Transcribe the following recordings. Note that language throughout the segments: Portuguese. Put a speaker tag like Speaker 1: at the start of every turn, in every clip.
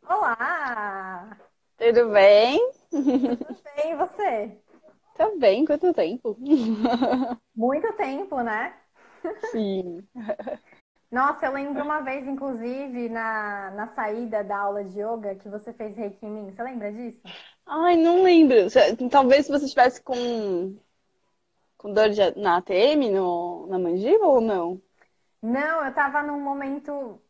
Speaker 1: Olá!
Speaker 2: Tudo bem?
Speaker 1: Tudo bem, e você?
Speaker 2: Tá bem, quanto tempo?
Speaker 1: Muito tempo, né?
Speaker 2: Sim.
Speaker 1: Nossa, eu lembro uma vez, inclusive, na saída da aula de yoga, que você fez reiki em mim. Você lembra disso?
Speaker 2: Ai, não lembro. Talvez você estivesse com dor na ATM, na mandíbula ou não?
Speaker 1: Não, eu tava num momento.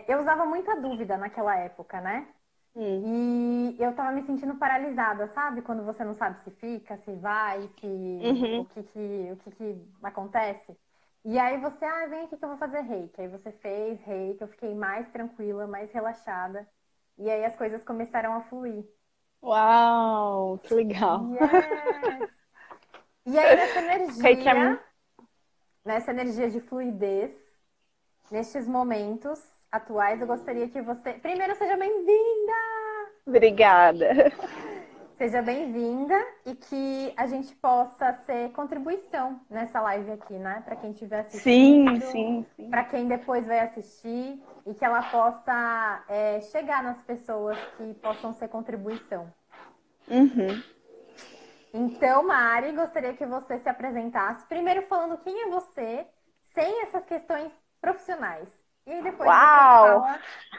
Speaker 1: Eu usava muita dúvida naquela época, né?
Speaker 2: Hum.
Speaker 1: E eu tava me sentindo paralisada, sabe? Quando você não sabe se fica, se vai, se
Speaker 2: Uhum.
Speaker 1: o que que acontece. E aí você, vem aqui que eu vou fazer reiki. Aí você fez reiki, eu fiquei mais tranquila, mais relaxada. E aí as coisas começaram a fluir.
Speaker 2: Uau, que legal.
Speaker 1: Yes! E aí
Speaker 2: Reiki é...
Speaker 1: nessa energia de fluidez, nestes momentos atuais, eu gostaria que você, primeiro, seja bem-vinda!
Speaker 2: Obrigada.
Speaker 1: Seja bem-vinda e que a gente possa ser contribuição nessa live aqui, né? Para quem estiver
Speaker 2: Sim,
Speaker 1: assistindo,
Speaker 2: sim, sim.
Speaker 1: para quem depois vai assistir e que ela possa chegar nas pessoas que possam ser contribuição.
Speaker 2: Uhum.
Speaker 1: Então, Mari, gostaria que você se apresentasse, primeiro falando quem é você, sem essas questões profissionais. E
Speaker 2: Uau!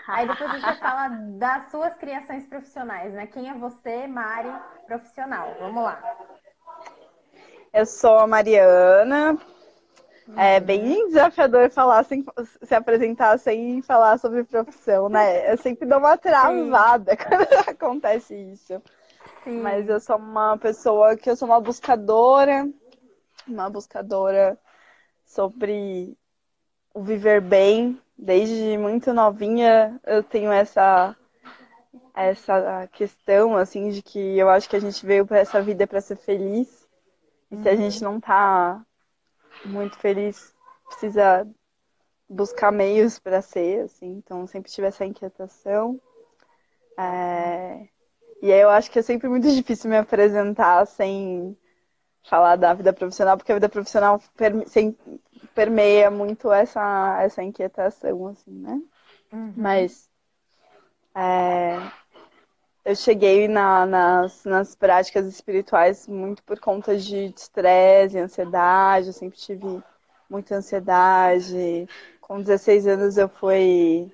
Speaker 1: aí depois você fala das suas criações profissionais, né? Quem é você, Mari, profissional? Vamos lá.
Speaker 2: Eu sou a Mariana. É
Speaker 1: Uhum.
Speaker 2: bem desafiador falar sem se apresentar sem falar sobre profissão, né? Eu sempre dou uma
Speaker 1: Sim,
Speaker 2: travada quando acontece isso. Mas eu
Speaker 1: sim.
Speaker 2: sou uma pessoa que eu sou uma buscadora sobre o viver bem. Desde muito novinha eu tenho essa questão assim de que eu acho que a gente veio para essa vida para ser feliz. E se a gente
Speaker 1: Uhum.
Speaker 2: não tá muito feliz, precisa buscar meios para ser, assim. Então sempre tive essa inquietação.
Speaker 1: Sim.
Speaker 2: E aí eu acho que é sempre muito difícil me apresentar sem falar da vida profissional, porque a vida profissional permeia muito essa inquietação, assim, né?
Speaker 1: Uhum.
Speaker 2: Mas eu cheguei nas práticas espirituais muito por conta de estresse, ansiedade, eu sempre tive muita ansiedade. Com 16 anos eu fui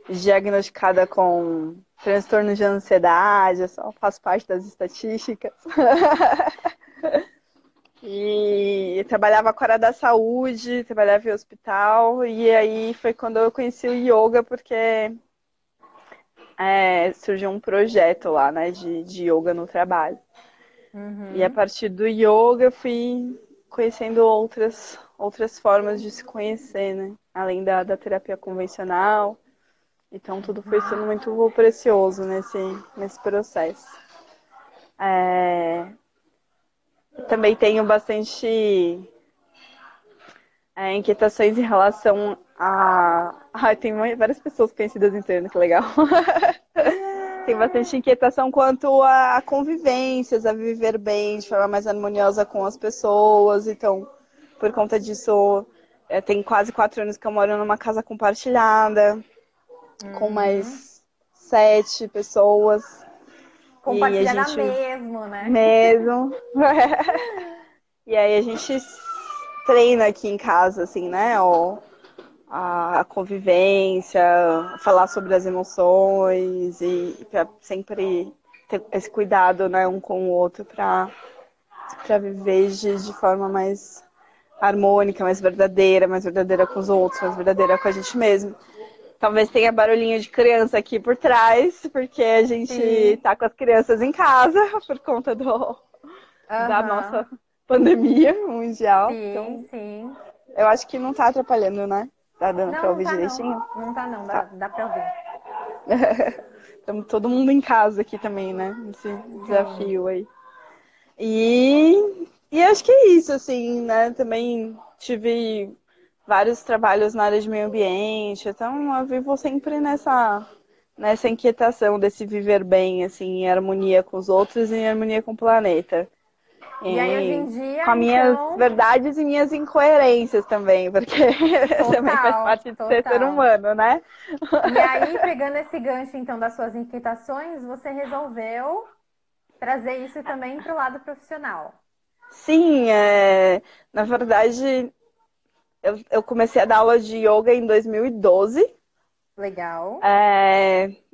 Speaker 2: diagnosticada com transtorno de ansiedade, eu só faço parte das estatísticas. E trabalhava com a área da saúde, trabalhava em hospital, e aí foi quando eu conheci o yoga, porque surgiu um projeto lá, né, de yoga no trabalho. E a
Speaker 1: Uhum.
Speaker 2: partir do yoga eu fui conhecendo outras formas de se conhecer, né? Além da terapia convencional. Então tudo foi
Speaker 1: Uhum.
Speaker 2: sendo muito precioso nesse processo. Também tenho bastante inquietações em relação a. Ai, tem várias pessoas conhecidas internas, que legal. Tem bastante
Speaker 1: Yeah!
Speaker 2: inquietação quanto a convivências, a viver bem, de forma mais harmoniosa com as pessoas. Então, por conta disso, tem quase 4 anos que eu moro numa casa compartilhada, com
Speaker 1: Uhum.
Speaker 2: mais 7 pessoas. E a
Speaker 1: Compartilhada
Speaker 2: gente
Speaker 1: mesmo, né?
Speaker 2: mesmo. E aí a gente treina aqui em casa, assim, né? A convivência, falar sobre as emoções e para sempre ter esse cuidado, né, um com o outro para viver de forma mais harmônica, mais verdadeira com os outros, mais verdadeira com a gente mesmo. Talvez tenha barulhinho de criança aqui por trás, porque a gente
Speaker 1: Sim.
Speaker 2: tá com as crianças em casa por conta da nossa
Speaker 1: Aham.
Speaker 2: pandemia mundial.
Speaker 1: Sim,
Speaker 2: Então,
Speaker 1: sim.
Speaker 2: eu acho que não tá atrapalhando, né? Tá dando
Speaker 1: Não,
Speaker 2: pra
Speaker 1: não
Speaker 2: ouvir
Speaker 1: tá não.
Speaker 2: direitinho?
Speaker 1: Não tá não,
Speaker 2: Tá.
Speaker 1: dá pra ouvir.
Speaker 2: Estamos todo mundo em casa aqui também, né? Esse
Speaker 1: Sim.
Speaker 2: desafio aí. E acho que é isso, assim, né? Também tive vários trabalhos na área de meio ambiente, então eu vivo sempre nessa inquietação desse viver bem, assim, em harmonia com os outros e em harmonia com o planeta.
Speaker 1: E aí, hoje em
Speaker 2: Com
Speaker 1: dia,
Speaker 2: as minhas
Speaker 1: então,
Speaker 2: verdades e minhas incoerências também, porque também faz
Speaker 1: total,
Speaker 2: parte de ser ser
Speaker 1: total.
Speaker 2: humano, né?
Speaker 1: E aí, pegando esse gancho, então, das suas inquietações, você resolveu trazer isso também para o lado profissional.
Speaker 2: Sim, na verdade, eu comecei a dar aula de yoga em 2012.
Speaker 1: Legal.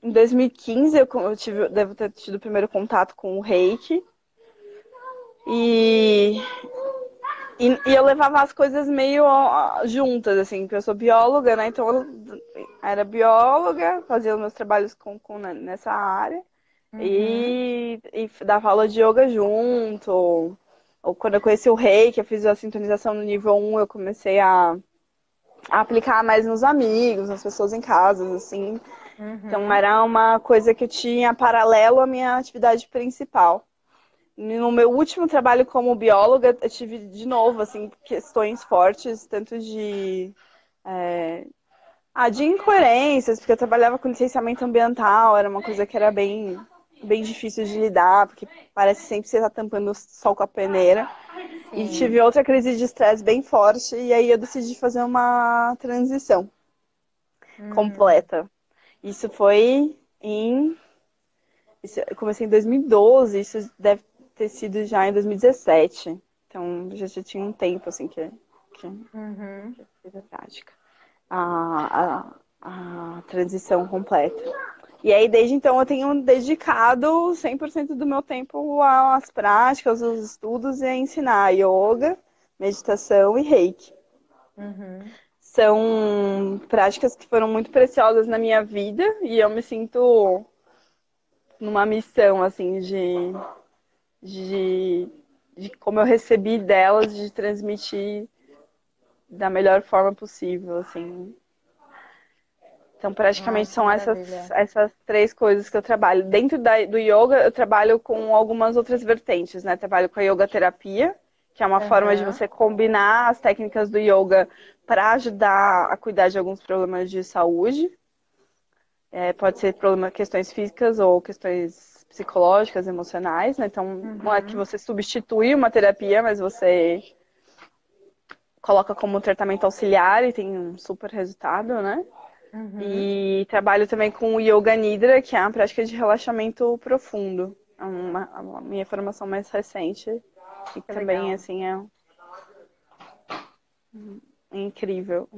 Speaker 2: Em 2015 devo ter tido o primeiro contato com o Reiki. E, e eu levava as coisas meio juntas, assim, porque eu sou bióloga, né? Então eu era bióloga, fazia os meus trabalhos nessa área
Speaker 1: Uhum,
Speaker 2: e dava aula de yoga junto. Ou quando eu conheci o Reiki, eu fiz a sintonização no nível 1, eu comecei a aplicar mais nos amigos, nas pessoas em casa, assim. Então
Speaker 1: uhum,
Speaker 2: era uma coisa que eu tinha paralelo à minha atividade principal. No meu último trabalho como bióloga, eu tive de novo assim questões fortes, tanto de incoerências, porque eu trabalhava com licenciamento ambiental, era uma coisa que era bem difícil de lidar, porque parece sempre que você está tampando o sol com a peneira. E tive
Speaker 1: sim.
Speaker 2: outra crise de estresse bem forte, e aí eu decidi fazer uma transição
Speaker 1: Hum,
Speaker 2: completa. Isso foi em. Eu comecei em 2012, isso deve ter sido já em 2017. Então já tinha um tempo assim que
Speaker 1: uhum.
Speaker 2: fiz a prática. A transição completa. E aí, desde então, eu tenho dedicado 100% do meu tempo às práticas, aos estudos e a ensinar yoga, meditação e reiki.
Speaker 1: Uhum.
Speaker 2: São práticas que foram muito preciosas na minha vida e eu me sinto numa missão, assim, de, de como eu recebi delas, de transmitir da melhor forma possível, assim. Então, praticamente
Speaker 1: Ai, que
Speaker 2: são essas,
Speaker 1: maravilha.
Speaker 2: essas três coisas que eu trabalho. Dentro do yoga, eu trabalho com algumas outras vertentes, né? Trabalho com a yoga terapia, que é uma forma de
Speaker 1: Aham,
Speaker 2: você combinar as técnicas do yoga para ajudar a cuidar de alguns problemas de saúde. Pode ser questões físicas ou questões psicológicas, emocionais, né? Então, não é que
Speaker 1: uhum,
Speaker 2: você substitui uma terapia, mas você coloca como tratamento auxiliar e tem um super resultado, né?
Speaker 1: uhum.
Speaker 2: E trabalho também com o Yoga Nidra, que é uma prática de relaxamento profundo. É a minha formação mais recente. E
Speaker 1: Que
Speaker 2: também,
Speaker 1: legal.
Speaker 2: assim, é incrível.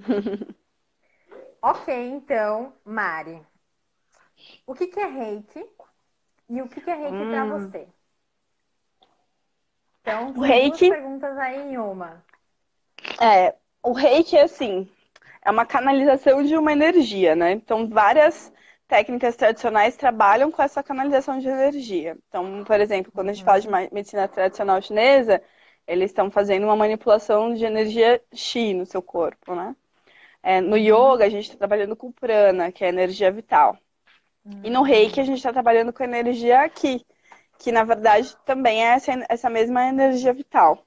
Speaker 1: Ok, então, Mari, o que que é reiki e o que que é reiki para
Speaker 2: Hum.
Speaker 1: você? Então,
Speaker 2: O
Speaker 1: são duas
Speaker 2: reiki,
Speaker 1: perguntas aí em uma.
Speaker 2: o reiki, assim, é uma canalização de uma energia, né? Então, várias técnicas tradicionais trabalham com essa canalização de energia. Então, por exemplo, quando a gente fala de
Speaker 1: Uhum,
Speaker 2: medicina tradicional chinesa, eles estão fazendo uma manipulação de energia Qi no seu corpo, né? No yoga,
Speaker 1: uhum,
Speaker 2: a gente está trabalhando com prana, que é energia vital. E no reiki, a
Speaker 1: uhum,
Speaker 2: gente está trabalhando com energia Ki, que na verdade também é essa mesma energia vital.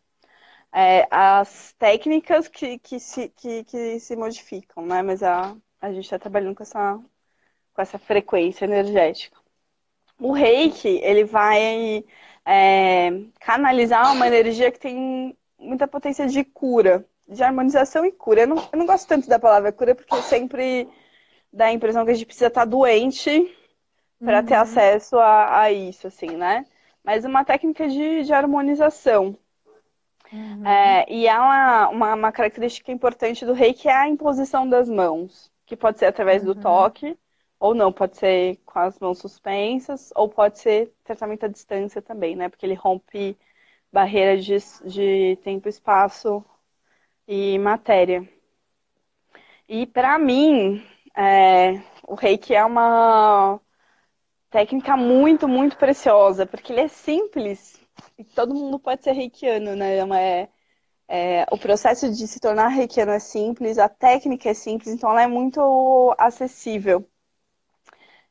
Speaker 2: As técnicas que se modificam, né? Mas a gente está trabalhando com essa frequência energética. O reiki, ele vai canalizar uma energia que tem muita potência de cura, de harmonização e cura. Eu não gosto tanto da palavra cura, porque sempre dá a impressão que a gente precisa estar doente para ter
Speaker 1: uhum,
Speaker 2: acesso a isso, assim, né? Mas uma técnica de harmonização.
Speaker 1: uhum,
Speaker 2: E há uma característica importante do reiki é a imposição das mãos, que pode ser através do
Speaker 1: uhum.
Speaker 2: toque, ou não, pode ser com as mãos suspensas, ou pode ser tratamento à distância também, né? Porque ele rompe barreiras de tempo, espaço e matéria. E para mim, o reiki é uma técnica muito, muito preciosa, porque ele é simples e todo mundo pode ser reikiano, né? O processo de se tornar reikiano é simples, a técnica é simples, então ela é muito acessível.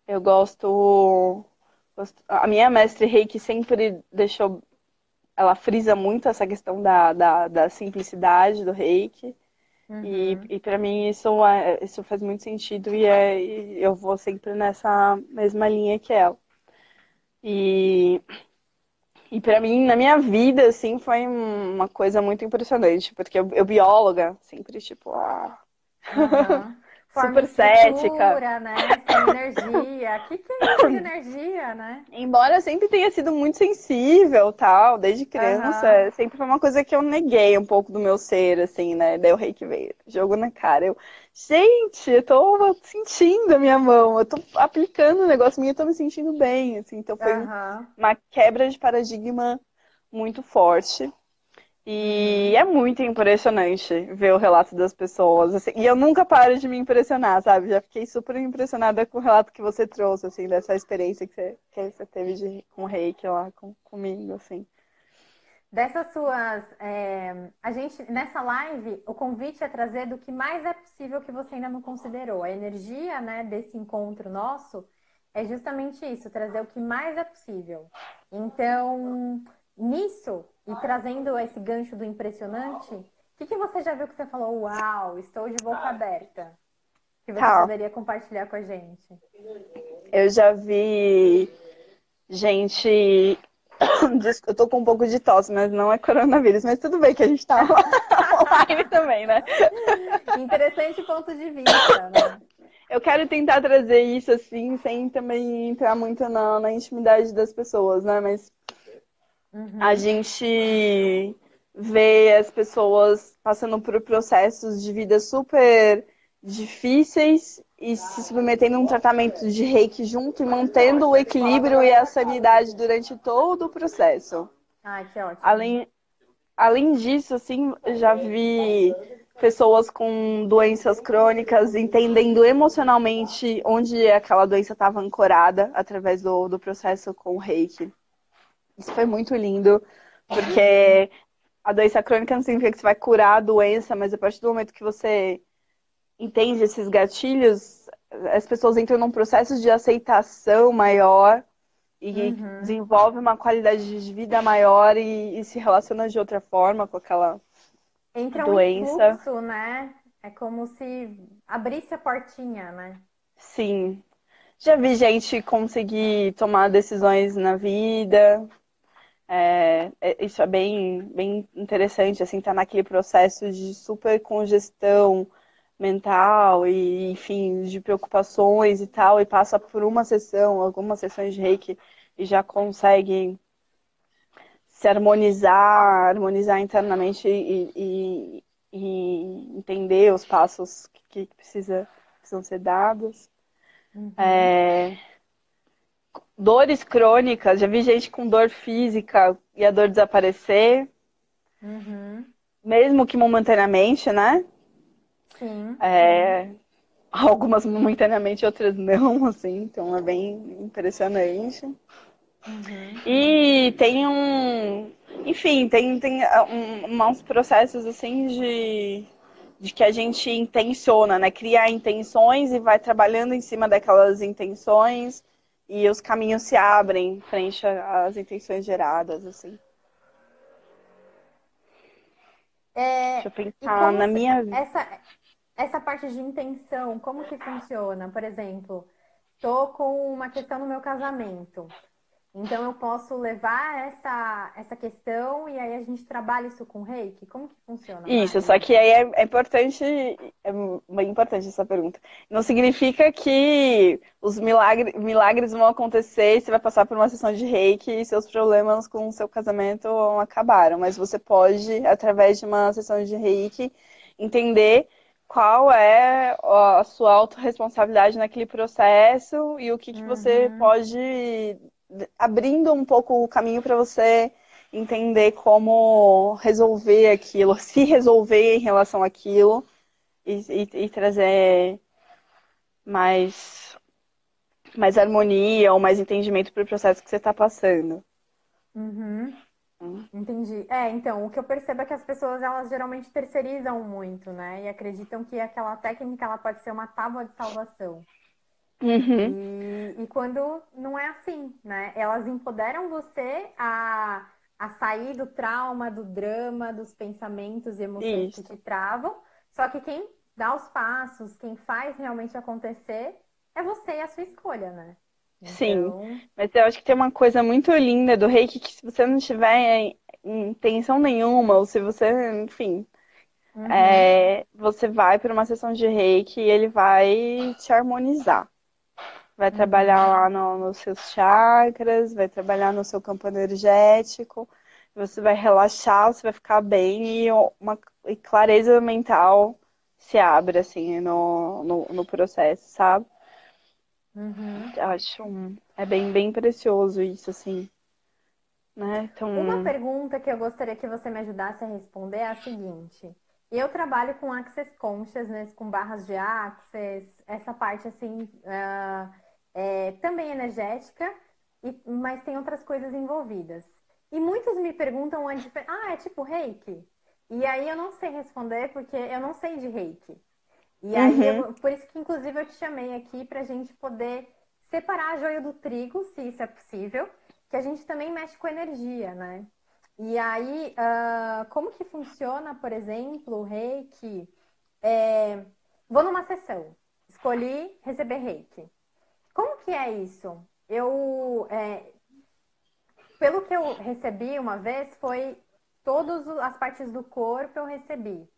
Speaker 2: Eu a minha mestre reiki sempre deixou, ela frisa muito essa questão da simplicidade do reiki.
Speaker 1: Uhum.
Speaker 2: E para mim isso faz muito sentido e eu vou sempre nessa mesma linha que ela. E E pra mim, na minha vida, assim, foi uma coisa muito impressionante, porque eu bióloga, sempre, tipo,
Speaker 1: Aham. Forma
Speaker 2: super cética.
Speaker 1: estrutura, né? Sem energia. O que é isso de energia, né?
Speaker 2: Embora eu sempre tenha sido muito sensível, tal, desde
Speaker 1: Aham.
Speaker 2: criança, sempre foi uma coisa que eu neguei um pouco do meu ser, assim, né? Daí o reiki veio, jogo na cara. Gente, eu tô sentindo a minha mão, eu tô aplicando o negócio meu, eu tô me sentindo bem, assim. Então foi
Speaker 1: Aham.
Speaker 2: uma quebra de paradigma muito forte. E
Speaker 1: Uhum.
Speaker 2: é muito impressionante ver o relato das pessoas, assim, e eu nunca paro de me impressionar, sabe? Já fiquei super impressionada com o relato que você trouxe, assim, dessa experiência que você teve com o Reiki lá comigo, assim.
Speaker 1: Dessas suas. A gente, nessa live, o convite é trazer do que mais é possível que você ainda não considerou. A energia, né, desse encontro nosso é justamente isso, trazer o que mais é possível. Então, nisso, e trazendo esse gancho do impressionante, o que você já viu que você falou, uau, estou de boca aberta? Que você
Speaker 2: Tá,
Speaker 1: poderia compartilhar com a gente?
Speaker 2: eu já vi gente. Eu tô com um pouco de tosse, mas não é coronavírus, mas tudo bem que a gente tá online também, né?
Speaker 1: Interessante ponto de vista, né?
Speaker 2: Eu quero tentar trazer isso assim, sem também entrar muito na intimidade das pessoas, né? Mas a
Speaker 1: Uhum,
Speaker 2: gente vê as pessoas passando por processos de vida super difíceis e se submetendo a um tratamento de reiki junto e mantendo o equilíbrio e a sanidade durante todo o processo.
Speaker 1: ai, que ótimo.
Speaker 2: Além, além disso, assim, já vi pessoas com doenças crônicas entendendo emocionalmente onde aquela doença estava ancorada através do processo com o reiki. Isso foi muito lindo,
Speaker 1: Uhum.
Speaker 2: porque a doença crônica não significa que você vai curar a doença, mas a partir do momento que você entende esses gatilhos, as pessoas entram num processo de aceitação maior e
Speaker 1: Uhum.
Speaker 2: desenvolve uma qualidade de vida maior e se relaciona de outra forma com aquela
Speaker 1: Entra um
Speaker 2: doença.
Speaker 1: influxo, né? É como se abrisse a portinha, né?
Speaker 2: Sim. Já vi gente conseguir tomar decisões na vida. Isso é bem interessante, assim, tá naquele processo de super congestão mental e, enfim, de preocupações e tal, e passa por uma sessão, algumas sessões de Reiki e já consegue se harmonizar internamente e entender os passos que precisam ser dados.
Speaker 1: Uhum.
Speaker 2: Dores crônicas, já vi gente com dor física e a dor desaparecer,
Speaker 1: Uhum.
Speaker 2: mesmo que momentaneamente, né?
Speaker 1: Sim.
Speaker 2: É, algumas momentaneamente, outras não, assim, então é bem impressionante.
Speaker 1: Uhum.
Speaker 2: E tem enfim, tem uns processos assim de que a gente intenciona, né? Cria intenções e vai trabalhando em cima daquelas intenções e os caminhos se abrem frente às intenções geradas, assim. Deixa
Speaker 1: É,
Speaker 2: eu
Speaker 1: e
Speaker 2: pensar na minha.
Speaker 1: essa parte de intenção, como que funciona? Por exemplo, tô com uma questão no meu casamento. Então eu posso levar essa questão e aí a gente trabalha isso com reiki? Como que funciona,
Speaker 2: Isso,
Speaker 1: Mari,
Speaker 2: só que
Speaker 1: isso?
Speaker 2: aí é importante, é bem importante essa pergunta. Não significa que os milagres vão acontecer e você vai passar por uma sessão de reiki e seus problemas com o seu casamento acabaram. Mas você pode, através de uma sessão de reiki, entender qual é a sua autorresponsabilidade naquele processo e o que você
Speaker 1: Uhum.
Speaker 2: pode, abrindo um pouco o caminho para você entender como resolver aquilo, se resolver em relação àquilo e trazer mais, mais harmonia ou mais entendimento para o processo que você está passando.
Speaker 1: Uhum. Entendi. Então, o que eu percebo é que as pessoas, elas geralmente terceirizam muito, né? E acreditam que aquela técnica, ela pode ser uma tábua de salvação.
Speaker 2: Uhum.
Speaker 1: E quando não é assim, né? Elas empoderam você a sair do trauma, do drama, dos pensamentos e emoções que te
Speaker 2: Isso.
Speaker 1: travam. Só que quem dá os passos, quem faz realmente acontecer, é você e a sua escolha, né?
Speaker 2: Sim,
Speaker 1: Então,
Speaker 2: mas eu acho que tem uma coisa muito linda do reiki que se você não tiver intenção nenhuma, ou se você, enfim,
Speaker 1: uhum,
Speaker 2: você vai para uma sessão de reiki e ele vai te harmonizar. Vai trabalhar
Speaker 1: uhum,
Speaker 2: lá nos seus chakras, vai trabalhar no seu campo energético, você vai relaxar, você vai ficar bem e e clareza mental se abre, assim, no processo, sabe?
Speaker 1: uhum.
Speaker 2: Acho é bem precioso isso, assim, né?
Speaker 1: Uma
Speaker 2: Então,
Speaker 1: pergunta que eu gostaria que você me ajudasse a responder é a seguinte. Eu trabalho com Access Consciousness, com barras de Access, essa parte assim, também energética, mas tem outras coisas envolvidas. E muitos me perguntam onde, é tipo Reiki? E aí eu não sei responder porque eu não sei de Reiki. E aí,
Speaker 2: uhum,
Speaker 1: por isso que inclusive eu te chamei aqui para a gente poder separar a joio do trigo, se isso é possível, que a gente também mexe com energia, né? E aí, como que funciona, por exemplo, o reiki? É, vou numa sessão, escolhi receber reiki. Como que é isso? Pelo que eu recebi uma vez, foi todas as partes do corpo eu recebi.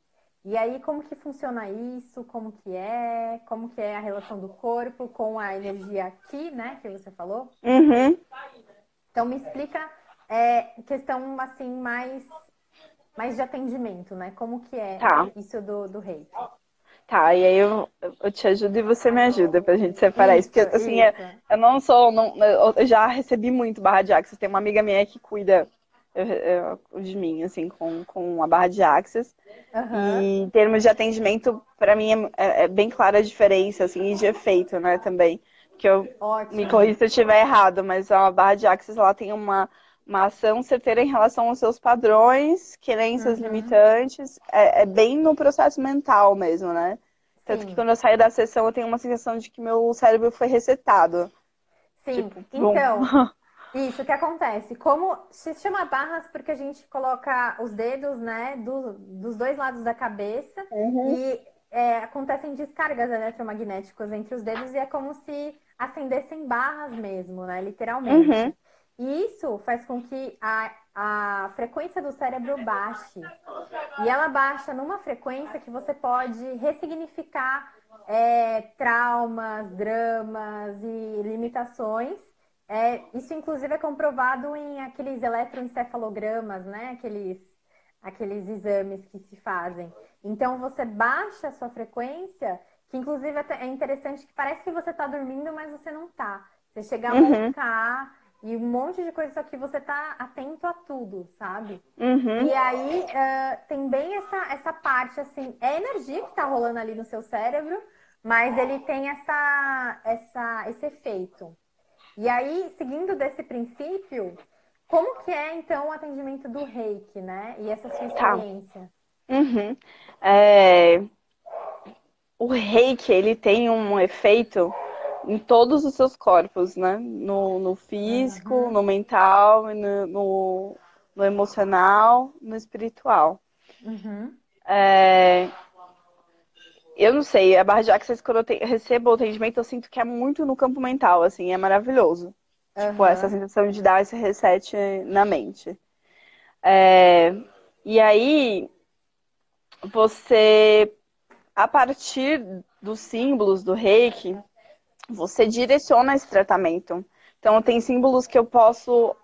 Speaker 1: E aí, como que funciona isso? Como que é? Como que é a relação do corpo com a energia aqui, né? Que você falou.
Speaker 2: uhum,
Speaker 1: Então, me explica questão assim mais de atendimento, né? Como que é
Speaker 2: tá,
Speaker 1: isso do reiki?
Speaker 2: tá. E aí eu te ajudo e você me ajuda pra gente separar isso.
Speaker 1: Isso,
Speaker 2: Porque, assim,
Speaker 1: isso.
Speaker 2: eu não sou, eu já recebi muito barra de Axis. Tem uma amiga minha que cuida de mim, assim, com a barra de Axis.
Speaker 1: Aham.
Speaker 2: E em termos de atendimento, para mim é bem clara a diferença, assim, e de efeito, né, também. Que eu me
Speaker 1: Ótimo.
Speaker 2: corrija se eu estiver errado, mas a barra de Axis, ela tem uma ação certeira em relação aos seus padrões, crenças
Speaker 1: Uhum.
Speaker 2: limitantes, é bem no processo mental mesmo, né? Tanto que
Speaker 1: Sim.
Speaker 2: quando eu saio da sessão, eu tenho uma sensação de que meu cérebro foi resetado.
Speaker 1: Sim,
Speaker 2: Tipo, bum.
Speaker 1: então, isso que acontece. Como se chama barras porque a gente coloca os dedos, né, dos dois lados da cabeça
Speaker 2: Uhum,
Speaker 1: e acontecem descargas eletromagnéticas entre os dedos e é como se acendessem barras mesmo, né,
Speaker 2: uhum,
Speaker 1: literalmente. E isso faz com que a frequência do cérebro baixe. E ela baixa numa frequência que você pode ressignificar traumas, dramas e limitações. Isso, inclusive, é comprovado em aqueles eletroencefalogramas, né? Aqueles exames que se fazem. Então, você baixa a sua frequência, que, inclusive, é interessante que parece que você está dormindo, mas você não está. Você chega a
Speaker 2: uhum,
Speaker 1: roncar e um monte de coisa, só que você está atento a tudo, sabe?
Speaker 2: uhum.
Speaker 1: E aí, tem bem essa parte, assim, é energia que tá rolando ali no seu cérebro, mas ele tem esse efeito. E aí, seguindo desse princípio, como que é, então, o atendimento do reiki, né? E essa sua
Speaker 2: Tá.
Speaker 1: experiência?
Speaker 2: Uhum. É, o reiki, ele tem um efeito em todos os seus corpos, né? No físico,
Speaker 1: Uhum,
Speaker 2: no mental, no emocional, no espiritual.
Speaker 1: uhum,
Speaker 2: Eu não sei, a barra de Access, quando eu recebo o atendimento, eu sinto que é muito no campo mental, assim, é maravilhoso. Tipo, essa
Speaker 1: aham,
Speaker 2: sensação de dar esse reset na mente. É, e aí, você, a partir dos símbolos do reiki, você direciona esse tratamento. Então, tem símbolos que eu posso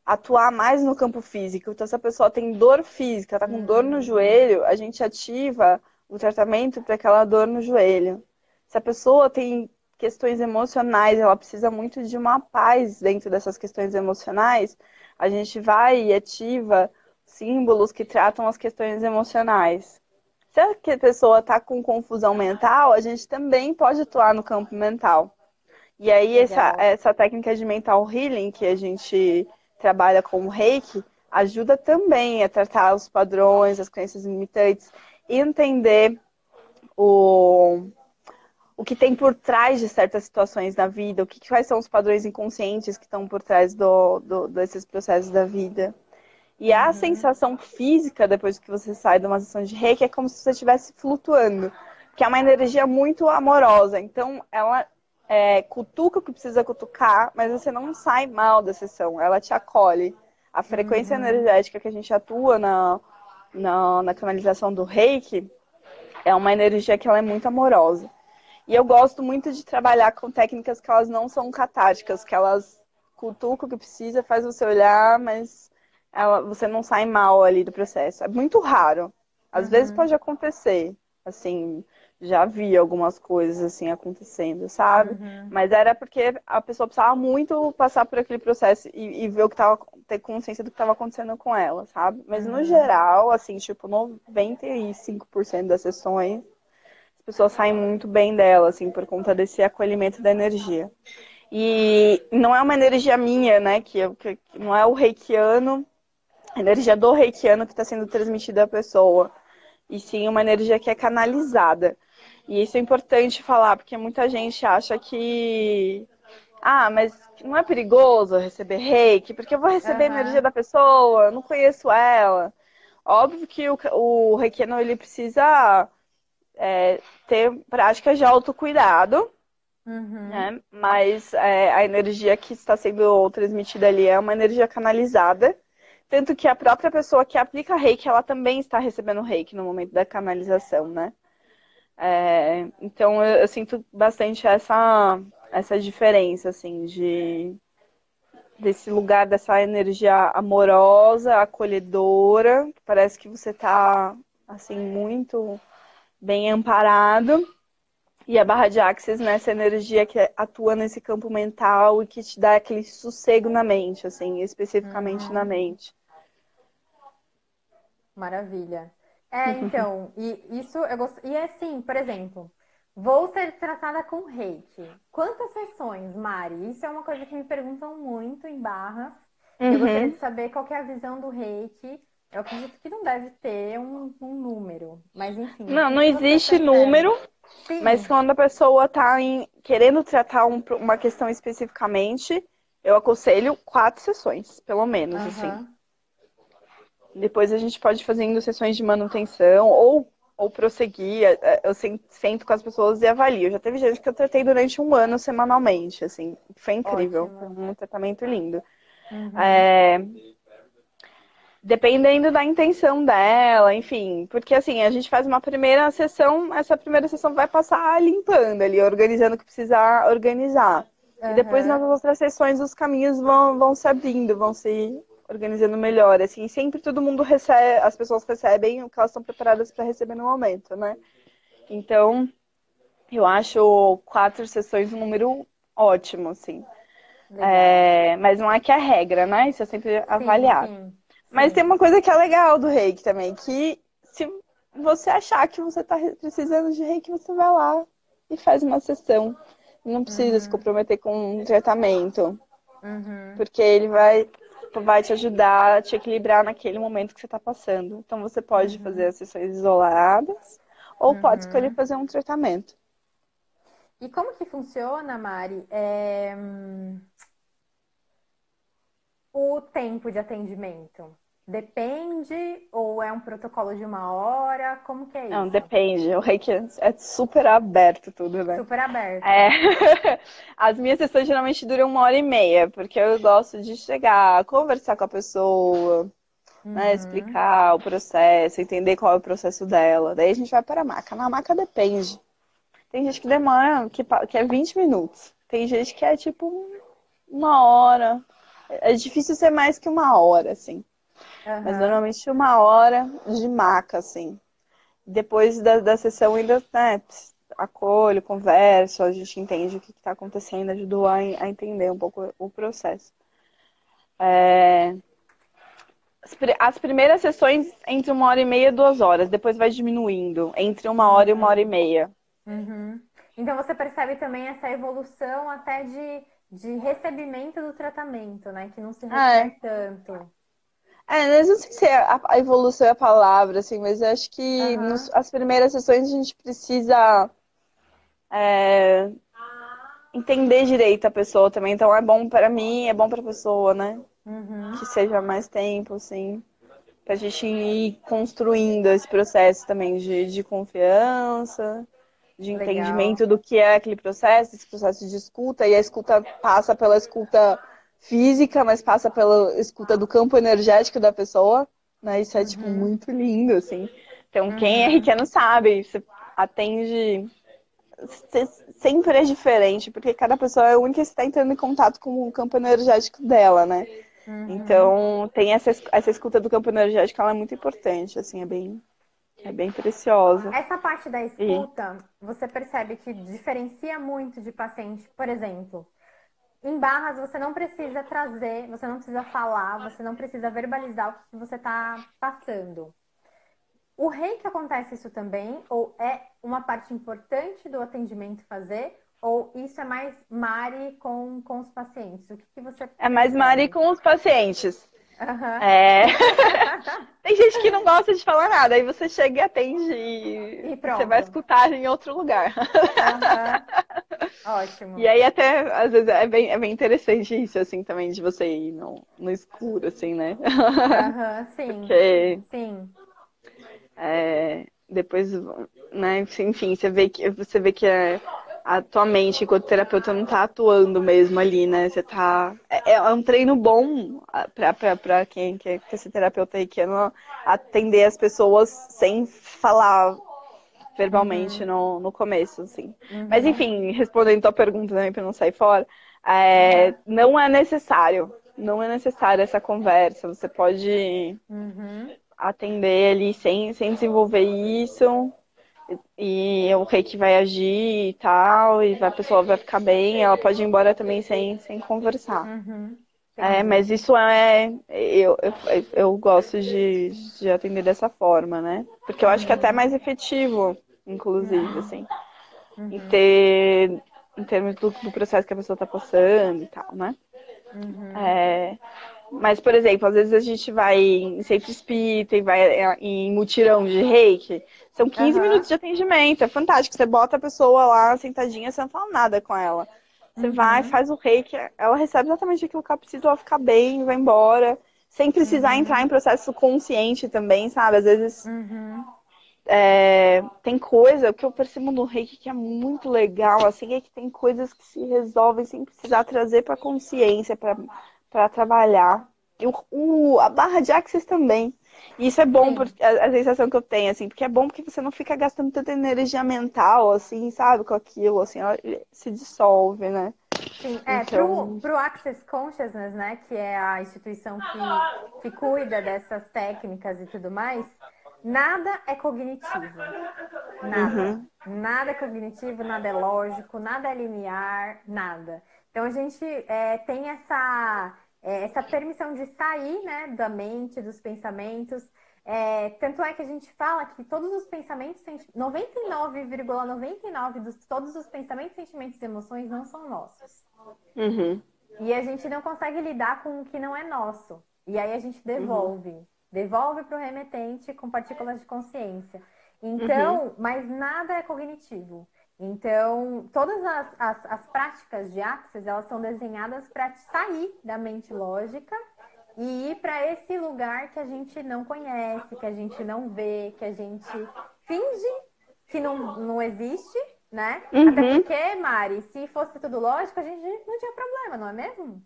Speaker 2: atuar mais no campo físico. Então, se a pessoa tem dor física, tá com dor no
Speaker 1: hum,
Speaker 2: joelho, a gente ativa o tratamento para aquela dor no joelho. Se a pessoa tem questões emocionais, ela precisa muito de uma paz dentro dessas questões emocionais, a gente vai e ativa símbolos que tratam as questões emocionais. Se a pessoa está com confusão mental, a gente também pode atuar no campo mental. E aí,
Speaker 1: legal.
Speaker 2: essa técnica de mental healing que a gente trabalha com o Reiki ajuda também a tratar os padrões, as crenças limitantes, e entender o, o que tem por trás de certas situações na vida, quais são os padrões inconscientes que estão por trás desses processos da vida. E a
Speaker 1: Uhum,
Speaker 2: sensação física, depois que você sai de uma sessão de reiki, é como se você estivesse flutuando. Que é uma energia muito amorosa. Então, ela cutuca o que precisa cutucar, mas você não sai mal da sessão, ela te acolhe. A frequência
Speaker 1: Uhum.
Speaker 2: energética que a gente atua na canalização do Reiki é uma energia que ela é muito amorosa. E eu gosto muito de trabalhar com técnicas que elas não são catárticas, que elas cutucam o que precisa, faz você olhar, mas você não sai mal ali do processo. É muito raro. Às vezes
Speaker 1: Uhum.
Speaker 2: pode acontecer, assim, já vi algumas coisas assim acontecendo, sabe?
Speaker 1: Uhum.
Speaker 2: Mas era porque a pessoa precisava muito passar por aquele processo e ver o que tava, ter consciência do que estava acontecendo com ela, sabe? Mas no
Speaker 1: Uhum.
Speaker 2: geral, assim, tipo, 95% das sessões, as pessoas saem muito bem dela, assim, por conta desse acolhimento da energia. E não é uma energia minha, né? Que não é o reikiano, a energia do reikiano que está sendo transmitida à pessoa. E sim uma energia que é canalizada. E isso é importante falar, porque muita gente acha que. Ah, mas não é perigoso receber reiki, porque eu vou receber a energia
Speaker 1: Aham.
Speaker 2: da pessoa, eu não conheço ela. Óbvio que o reikiano ele precisa ter práticas de autocuidado,
Speaker 1: Uhum.
Speaker 2: né? Mas a energia que está sendo transmitida ali é uma energia canalizada. Tanto que a própria pessoa que aplica reiki, ela também está recebendo reiki no momento da canalização, né? Então eu sinto bastante essa diferença, assim, desse lugar, dessa energia amorosa, acolhedora, que parece que você está, assim, muito bem amparado. E a barra de Axis, né, essa energia que atua nesse campo mental e que te dá aquele sossego na mente, assim, especificamente na
Speaker 1: Uhum.
Speaker 2: mente.
Speaker 1: Maravilha. Então, e isso eu gosto. E é assim, por exemplo, vou ser tratada com reiki. Quantas sessões, Mari? Isso é uma coisa que me perguntam muito em barras. E eu gostaria
Speaker 2: Uhum.
Speaker 1: de saber qual que é a visão do reiki. Eu acredito que não deve ter um número, mas enfim, o
Speaker 2: Não,
Speaker 1: que
Speaker 2: não
Speaker 1: que você
Speaker 2: existe
Speaker 1: percebe?
Speaker 2: número, mas
Speaker 1: Sim.
Speaker 2: quando a pessoa está querendo tratar uma questão especificamente, eu aconselho 4 sessões, pelo menos, assim.
Speaker 1: Aham.
Speaker 2: Depois a gente pode ir fazendo sessões de manutenção ou prosseguir. Eu sento com as pessoas e avalio. Já teve gente que eu tratei durante um ano semanalmente, assim. Foi incrível. Foi
Speaker 1: Ótimo.
Speaker 2: um tratamento lindo.
Speaker 1: Uhum.
Speaker 2: É, dependendo da intenção dela, enfim. Porque assim, a gente faz uma primeira sessão, essa primeira sessão vai passar limpando ali, organizando o que precisar organizar. E depois nas
Speaker 1: Aham.
Speaker 2: outras sessões os caminhos vão se abrindo, vão se organizando melhor. Assim, sempre todo mundo recebe, as pessoas recebem o que elas estão preparadas para receber no momento, né? Então, eu acho 4 sessões um número ótimo, assim.
Speaker 1: Legal.
Speaker 2: Mas não é que é regra, né? Isso é sempre
Speaker 1: Sim,
Speaker 2: avaliado.
Speaker 1: sim,
Speaker 2: Mas tem
Speaker 1: sim.
Speaker 2: uma coisa que é legal do reiki também, que se você achar que você está precisando de reiki, você vai lá e faz uma sessão. Não precisa se
Speaker 1: Uhum.
Speaker 2: comprometer com um tratamento,
Speaker 1: Uhum.
Speaker 2: porque ele vai te ajudar a te equilibrar naquele momento que você está passando. Então você pode fazer
Speaker 1: Uhum.
Speaker 2: as sessões isoladas ou pode escolher
Speaker 1: Uhum.
Speaker 2: fazer um tratamento.
Speaker 1: E como que funciona, Mari, o tempo de atendimento? Depende ou é um protocolo de 1 hora? Como que é
Speaker 2: Não,
Speaker 1: isso?
Speaker 2: depende. O reiki é super aberto tudo, né?
Speaker 1: Super
Speaker 2: É.
Speaker 1: aberto.
Speaker 2: As minhas sessões geralmente duram 1 hora e meia, porque eu gosto de chegar, conversar com a pessoa, né,
Speaker 1: Uhum.
Speaker 2: explicar o processo, entender qual é o processo dela. Daí a gente vai para a maca. Na maca depende. Tem gente que demora, que é 20 minutos. Tem gente que é tipo 1 hora. É difícil ser mais que 1 hora, assim. Mas
Speaker 1: Aham.
Speaker 2: normalmente 1 hora de maca, assim. Depois da sessão ainda, né, acolho, converso, a gente entende o que está acontecendo, ajudou a entender um pouco o processo. As primeiras sessões entre 1 hora e meia e 2 horas, depois vai diminuindo, entre 1 hora e 1 hora e meia.
Speaker 1: Uhum. Então você percebe também essa evolução até de recebimento do tratamento, né? Que não se requer
Speaker 2: É,
Speaker 1: tanto.
Speaker 2: mas não sei se a evolução é a palavra, assim, mas eu acho que
Speaker 1: Aham.
Speaker 2: as primeiras sessões a gente precisa entender direito a pessoa também. Então é bom para mim, é bom para a pessoa, né? Que
Speaker 1: Uhum.
Speaker 2: seja mais tempo, assim. Pra gente ir construindo esse processo também de confiança, de
Speaker 1: Legal.
Speaker 2: entendimento do que é aquele processo, esse processo de escuta, e a escuta passa pela escuta física, mas passa pela escuta do campo energético da pessoa, né? Isso é, tipo,
Speaker 1: Uhum,
Speaker 2: muito lindo, assim. Então, quem é
Speaker 1: uhum,
Speaker 2: reikiano sabe, você atende... Sempre é diferente, porque cada pessoa é única e você está entrando em contato com o campo energético dela, né?
Speaker 1: uhum.
Speaker 2: Então, tem essa escuta do campo energético, ela é muito importante, assim, é bem preciosa.
Speaker 1: Essa parte da
Speaker 2: E
Speaker 1: escuta, você percebe que diferencia muito de paciente, por exemplo. Em barras, você não precisa trazer, você não precisa falar, você não precisa verbalizar o que você está passando. O reiki acontece isso também? Ou é uma parte importante do atendimento fazer? Ou isso é mais Mari com os pacientes? O que que você
Speaker 2: é mais Mari
Speaker 1: percebe?
Speaker 2: com os pacientes.
Speaker 1: Aham.
Speaker 2: É... Tem gente que não gosta de falar nada, aí você chega e atende
Speaker 1: E
Speaker 2: e você vai
Speaker 1: pronto.
Speaker 2: escutar em outro lugar.
Speaker 1: Aham.
Speaker 2: E
Speaker 1: Ótimo.
Speaker 2: aí até, às vezes, é bem interessante isso, assim, também, de você ir no escuro, assim, né?
Speaker 1: Aham, sim.
Speaker 2: Porque
Speaker 1: Sim.
Speaker 2: depois, né, enfim, você vê que a tua mente, enquanto terapeuta, não tá atuando mesmo ali, né? Você tá. É um treino bom pra quem quer ser terapeuta aí, que é atender as pessoas sem falar verbalmente
Speaker 1: Uhum.
Speaker 2: no começo, assim. Mas
Speaker 1: Uhum.
Speaker 2: enfim, respondendo tua pergunta também pra não sair fora,
Speaker 1: Aham.
Speaker 2: não é necessário. Não é necessário essa conversa. Você pode
Speaker 1: Uhum.
Speaker 2: atender ali sem desenvolver isso. E o reiki vai agir e tal, e a pessoa vai ficar bem, ela pode ir embora também sem conversar.
Speaker 1: Uhum.
Speaker 2: Mas
Speaker 1: Entendi.
Speaker 2: isso eu gosto de atender dessa forma, né? Porque eu acho que é até
Speaker 1: Uhum.
Speaker 2: mais efetivo, inclusive,
Speaker 1: Uhum.
Speaker 2: assim,
Speaker 1: Uhum.
Speaker 2: em termos do processo que a pessoa tá passando e tal, né?
Speaker 1: Uhum.
Speaker 2: Mas, por exemplo, às vezes a gente vai em centro espírita e vai em mutirão de reiki. São 15 minutos
Speaker 1: Aham.
Speaker 2: de atendimento, é fantástico. Você bota a pessoa lá sentadinha, você não fala nada com ela. Você vai,
Speaker 1: Uhum.
Speaker 2: faz o reiki, ela recebe exatamente aquilo que ela precisa, ela fica bem, vai embora. Sem precisar entrar em
Speaker 1: Uhum.
Speaker 2: processo consciente também, sabe? Às vezes
Speaker 1: Uhum.
Speaker 2: tem coisa que eu percebo no reiki que é muito legal, assim, é que tem coisas que se resolvem sem precisar trazer para consciência, para trabalhar. E a barra de axis também. E isso é bom,
Speaker 1: Sim.
Speaker 2: porque a sensação que eu tenho, assim, porque é bom porque você não fica gastando tanta energia mental, assim, sabe, com aquilo, assim, ela se dissolve, né?
Speaker 1: Sim,
Speaker 2: Então,
Speaker 1: pro Access Consciousness, né, que é a instituição que cuida dessas técnicas e tudo mais, nada é cognitivo. Nada.
Speaker 2: uhum,
Speaker 1: Nada é cognitivo, nada é lógico, nada é linear, nada. Então a gente tem essa permissão de sair, né, da mente, dos pensamentos. Tanto é que a gente fala que todos os pensamentos, 99,99 dos todos os pensamentos, sentimentos e emoções não são nossos.
Speaker 2: uhum,
Speaker 1: E a gente não consegue lidar com o que não é nosso. E aí a gente
Speaker 2: uhum,
Speaker 1: devolve para o remetente com partículas de consciência.
Speaker 2: uhum,
Speaker 1: Então, mas nada é cognitivo. Então, todas as práticas de Axis, elas são desenhadas para sair da mente lógica e ir para esse lugar que a gente não conhece, que a gente não vê, que a gente finge que não existe, né? Até
Speaker 2: uhum.
Speaker 1: porque, Mari, se fosse tudo lógico, a gente não tinha problema, não é mesmo?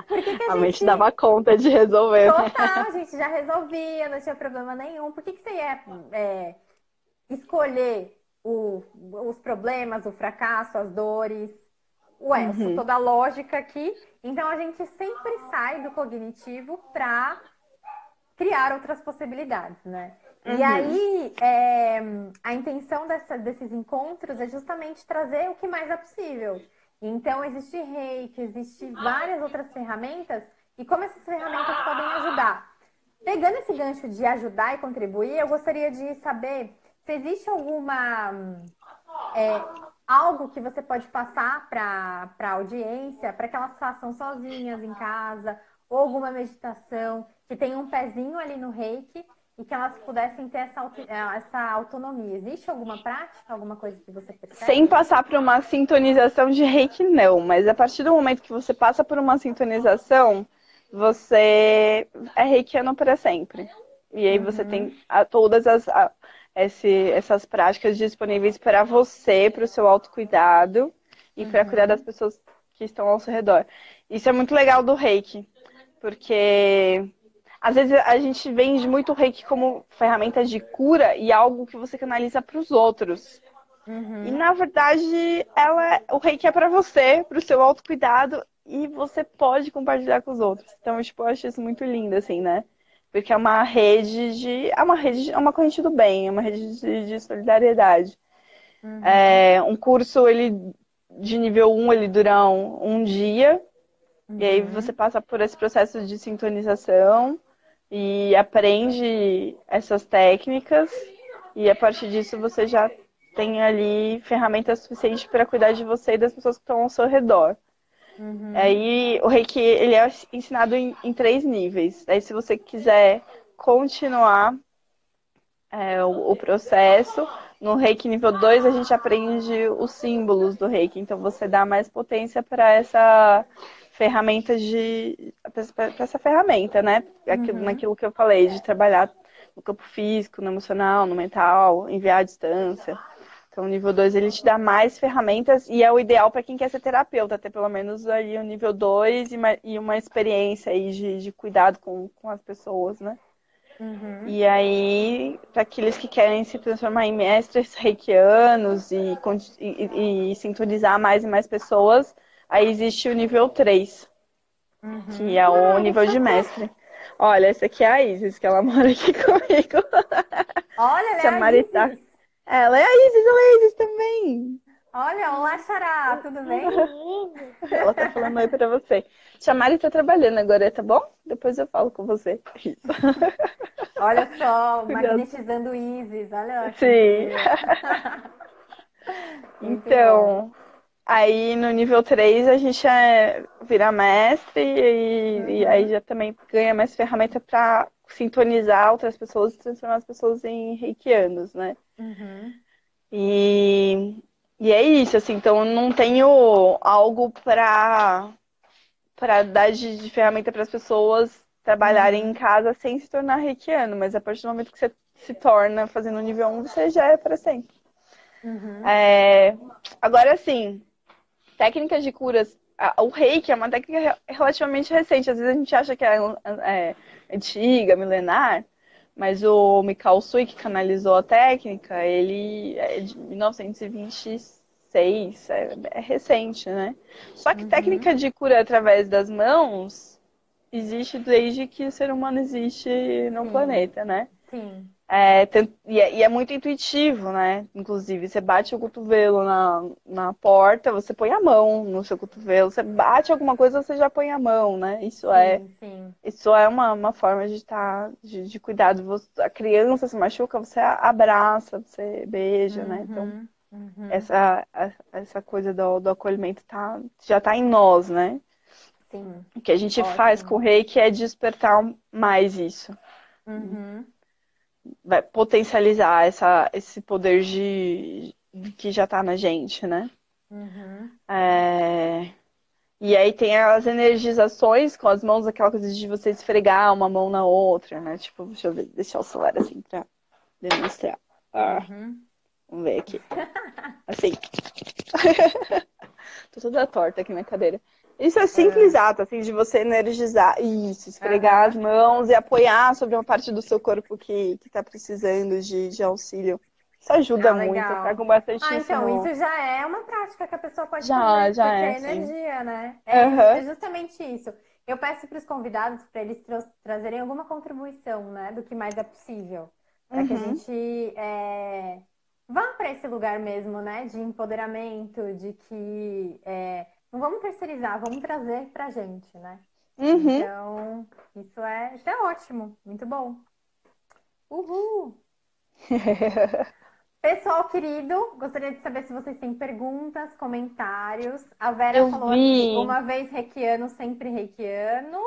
Speaker 1: Por que que a
Speaker 2: A mente
Speaker 1: gente.
Speaker 2: dava conta de resolver, né?
Speaker 1: Total, a gente já resolvia, não tinha problema nenhum. Por que que você ia escolher os problemas, o fracasso, as dores? Ué, eu sou
Speaker 2: Uhum,
Speaker 1: toda lógica aqui. Então a gente sempre sai do cognitivo para criar outras possibilidades, né? E
Speaker 2: uhum,
Speaker 1: aí, a intenção desses encontros é justamente trazer o que mais é possível. Então, existe reiki, existe várias outras ferramentas, e como essas ferramentas podem ajudar. Pegando esse gancho de ajudar e contribuir, eu gostaria de saber se existe algo que você pode passar para a audiência, para que elas façam sozinhas em casa, ou alguma meditação, que tenha um pezinho ali no reiki e que elas pudessem ter essa autonomia. Existe alguma prática, alguma coisa que você
Speaker 2: sem
Speaker 1: percebe?
Speaker 2: passar por uma sintonização de reiki, não. Mas a partir do momento que você passa por uma sintonização, você é reikiano para sempre. E aí você tem
Speaker 1: Uhum,
Speaker 2: todas as. essas práticas disponíveis para você, para o seu autocuidado e para cuidar das
Speaker 1: Uhum.
Speaker 2: pessoas que estão ao seu redor. Isso é muito legal do Reiki, porque às vezes a gente vende muito o Reiki como ferramenta de cura e algo que você canaliza para os outros. E
Speaker 1: Uhum.
Speaker 2: na verdade, o Reiki é para você, para o seu autocuidado e você pode compartilhar com os outros. Então, tipo, eu acho isso muito lindo, assim, né? Porque é uma corrente do bem, é uma rede de solidariedade.
Speaker 1: Uhum.
Speaker 2: Um curso, de nível 1, ele dura um dia, e aí você
Speaker 1: Uhum.
Speaker 2: passa por esse processo de sintonização e aprende essas técnicas, e a partir disso você já tem ali ferramentas suficientes para cuidar de você e das pessoas que estão ao seu redor.
Speaker 1: Uhum.
Speaker 2: Aí o Reiki, ele é ensinado em 3 níveis. Aí se você quiser continuar o processo, no Reiki nível 2 a gente aprende os símbolos do Reiki. Então você dá mais potência para essa ferramenta para essa ferramenta, né?
Speaker 1: Uhum.
Speaker 2: Naquilo que eu falei, de trabalhar no campo físico, no emocional, no mental, enviar à distância. Então, o nível 2 ele te dá mais ferramentas e é o ideal para quem quer ser terapeuta, ter pelo menos aí o nível 2 e uma experiência aí de cuidado com as pessoas, né?
Speaker 1: Uhum.
Speaker 2: E aí, para aqueles que querem se transformar em mestres reikianos e sintonizar mais e mais pessoas, aí existe o nível 3 que
Speaker 1: Uhum.
Speaker 2: é o nível de mestre. Olha, essa aqui é a Isis, que ela mora aqui comigo.
Speaker 1: Olha, ela é
Speaker 2: Tia
Speaker 1: a
Speaker 2: Marita.
Speaker 1: Isis.
Speaker 2: Ela é a Isis, ela é a Isis também.
Speaker 1: Olha, olá, Xará, tudo bem?
Speaker 2: Ela tá falando oi pra você. Tia Mari tá trabalhando agora, tá bom? Depois eu falo com você. Isso.
Speaker 1: Olha só,
Speaker 2: Curioso.
Speaker 1: magnetizando o Isis, olha que
Speaker 2: Sim.
Speaker 1: incrível. Muito bom.
Speaker 2: Então, aí no nível 3 a gente vira mestre e aí
Speaker 1: Uhum.
Speaker 2: já também ganha mais ferramenta para sintonizar outras pessoas e transformar as pessoas em reikianos, né?
Speaker 1: Uhum.
Speaker 2: E, e é isso, assim, então eu não tenho algo para dar de ferramenta para as pessoas trabalharem em
Speaker 1: Uhum.
Speaker 2: casa sem se tornar reikiano, mas a partir do momento que você se torna fazendo nível 1, você já é para sempre.
Speaker 1: Uhum.
Speaker 2: É, agora, sim, técnicas de curas. O reiki é uma técnica relativamente recente. Às vezes a gente acha que é antiga, milenar, mas o Mikao Sui, que canalizou a técnica, ele é de 1926, é recente, né? Só que técnica
Speaker 1: Uhum.
Speaker 2: de cura através das mãos existe desde que o ser humano existe no
Speaker 1: Sim,
Speaker 2: planeta, né?
Speaker 1: sim.
Speaker 2: E é muito intuitivo, né? Inclusive, você bate o cotovelo na porta, você põe a mão no seu cotovelo. Você bate alguma coisa, você já põe a mão, né?
Speaker 1: Sim, sim.
Speaker 2: Isso é uma forma de cuidado. A criança se machuca, você abraça, você beija, né? Então,
Speaker 1: Uhum. Uhum.
Speaker 2: essa coisa do acolhimento já tá em nós, né?
Speaker 1: Sim.
Speaker 2: O que a gente faz com o
Speaker 1: Ótimo.
Speaker 2: reiki é despertar mais isso.
Speaker 1: Uhum.
Speaker 2: Vai potencializar esse poder que já tá na gente, né?
Speaker 1: Uhum.
Speaker 2: É, E aí tem as energizações com as mãos, aquela coisa de você esfregar uma mão na outra, né? Tipo, deixa eu ver, deixar o celular assim pra demonstrar. Ah,
Speaker 1: Uhum.
Speaker 2: vamos ver aqui. Assim. Tô toda torta aqui na cadeira. Isso é simples
Speaker 1: Ah,
Speaker 2: ato, assim, de você energizar. Isso, esfregar as
Speaker 1: aham.
Speaker 2: mãos e apoiar sobre uma parte do seu corpo que tá precisando de auxílio. Isso ajuda
Speaker 1: Ah,
Speaker 2: muito. Eu
Speaker 1: legal.
Speaker 2: trago bastante
Speaker 1: Ah,
Speaker 2: isso
Speaker 1: então,
Speaker 2: no.
Speaker 1: isso já é uma prática que a pessoa pode
Speaker 2: Já,
Speaker 1: fazer,
Speaker 2: já
Speaker 1: porque
Speaker 2: é,
Speaker 1: é
Speaker 2: sim.
Speaker 1: energia, né? É
Speaker 2: Aham.
Speaker 1: justamente isso. Eu peço para os convidados para eles trazerem alguma contribuição, né, do que mais é possível, para que a
Speaker 2: Uhum.
Speaker 1: gente vá para esse lugar mesmo, né, de empoderamento, de que não vamos terceirizar, vamos trazer para a gente, né?
Speaker 2: Uhum.
Speaker 1: Então, isso é ótimo, muito bom. Uhul! Pessoal querido, gostaria de saber se vocês têm perguntas, comentários. A Vera
Speaker 2: Eu
Speaker 1: falou aqui,
Speaker 2: vi.
Speaker 1: uma vez reikiano, sempre reikiano.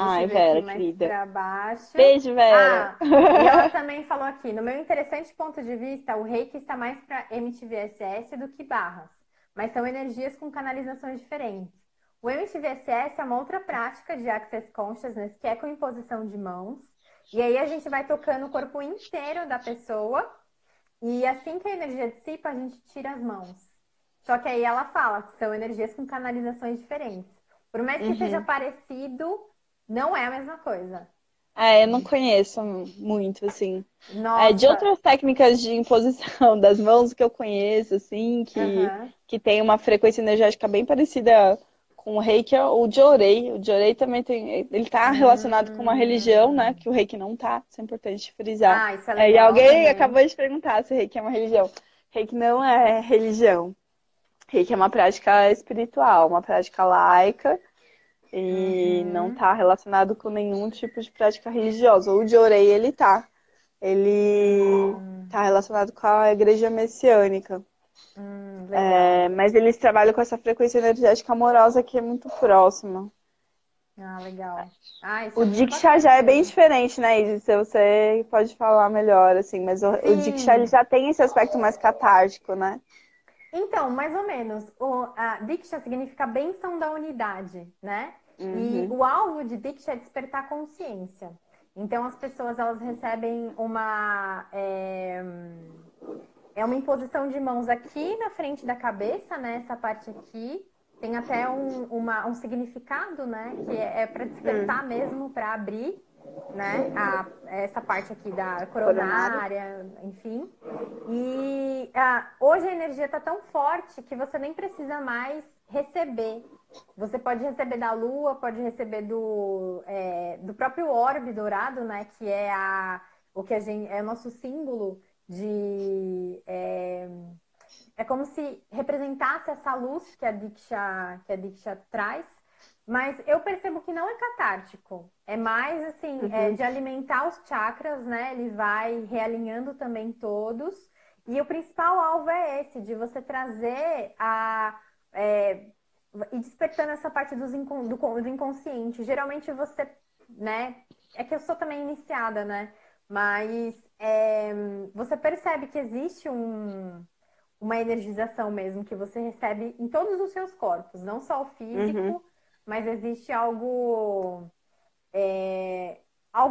Speaker 1: Deixa eu
Speaker 2: Ai,
Speaker 1: ver aqui
Speaker 2: Vera,
Speaker 1: mais
Speaker 2: querida.
Speaker 1: para baixo.
Speaker 2: Beijo, Vera.
Speaker 1: Ah, e ela também falou aqui, no meu interessante ponto de vista, o reiki está mais para MTVSS do que barras, mas são energias com canalizações diferentes. O MTVSS é uma outra prática de Access Consciousness, que é com imposição de mãos. E aí a gente vai tocando o corpo inteiro da pessoa E assim que a energia dissipa, a gente tira as mãos. Só que aí ela fala que são energias com canalizações diferentes. Por mais que seja
Speaker 2: Uhum.
Speaker 1: parecido, não é a mesma coisa.
Speaker 2: É, eu não conheço muito, assim. É, de
Speaker 1: Nossa,
Speaker 2: outras técnicas de imposição das mãos que eu conheço, assim,
Speaker 1: aham.
Speaker 2: que tem uma frequência energética bem parecida com o Reiki, é o Jorei. O Jorei também tem, ele tá relacionado com uma religião, né,
Speaker 1: Hum.
Speaker 2: que o Reiki não tá, isso é importante frisar.
Speaker 1: Ah, isso é
Speaker 2: É, e
Speaker 1: legal
Speaker 2: alguém
Speaker 1: também.
Speaker 2: acabou de perguntar se Reiki é uma religião. Reiki não é religião. Reiki é uma prática espiritual, uma prática laica, e não
Speaker 1: Uhum.
Speaker 2: está relacionado com nenhum tipo de prática religiosa. O Jorei, ele tá. Ele
Speaker 1: Hum.
Speaker 2: está relacionado com a igreja messiânica.
Speaker 1: Legal.
Speaker 2: É, mas eles trabalham com essa frequência energética amorosa que é muito próxima.
Speaker 1: Ah, legal. Ah, isso
Speaker 2: O
Speaker 1: é muito
Speaker 2: Diksha
Speaker 1: bacana
Speaker 2: já é bem
Speaker 1: mesmo.
Speaker 2: diferente, né, Isis? Você pode falar melhor, assim, mas o Diksha ele
Speaker 1: Sim.
Speaker 2: já tem esse aspecto mais catártico, né?
Speaker 1: Então, mais ou menos, a Diksha significa bênção da unidade, né? E
Speaker 2: Uhum,
Speaker 1: o alvo de Diksha é despertar consciência. Então, as pessoas elas recebem é uma imposição de mãos aqui na frente da cabeça, né? Essa parte aqui tem até um significado, né? Que é para
Speaker 2: uhum.
Speaker 1: despertar mesmo, para abrir, né? Essa parte aqui da
Speaker 2: Coronário.
Speaker 1: coronária, enfim. E hoje a energia está tão forte que você nem precisa mais receber. Você pode receber da Lua, pode receber do próprio orbe dourado, né? Que é o que a gente é o nosso símbolo de é como se representasse essa luz que a Diksha traz, mas eu percebo que não é catártico. É mais assim,
Speaker 2: Uhum,
Speaker 1: de alimentar os chakras, né? Ele vai realinhando também todos. E o principal alvo é esse, de você trazer é, e despertando essa parte do inconsciente. Geralmente você, né? É que eu sou também iniciada, né? Mas você percebe que existe uma energização mesmo que você recebe em todos os seus corpos, não só o
Speaker 2: uhum,
Speaker 1: físico, mas existe algo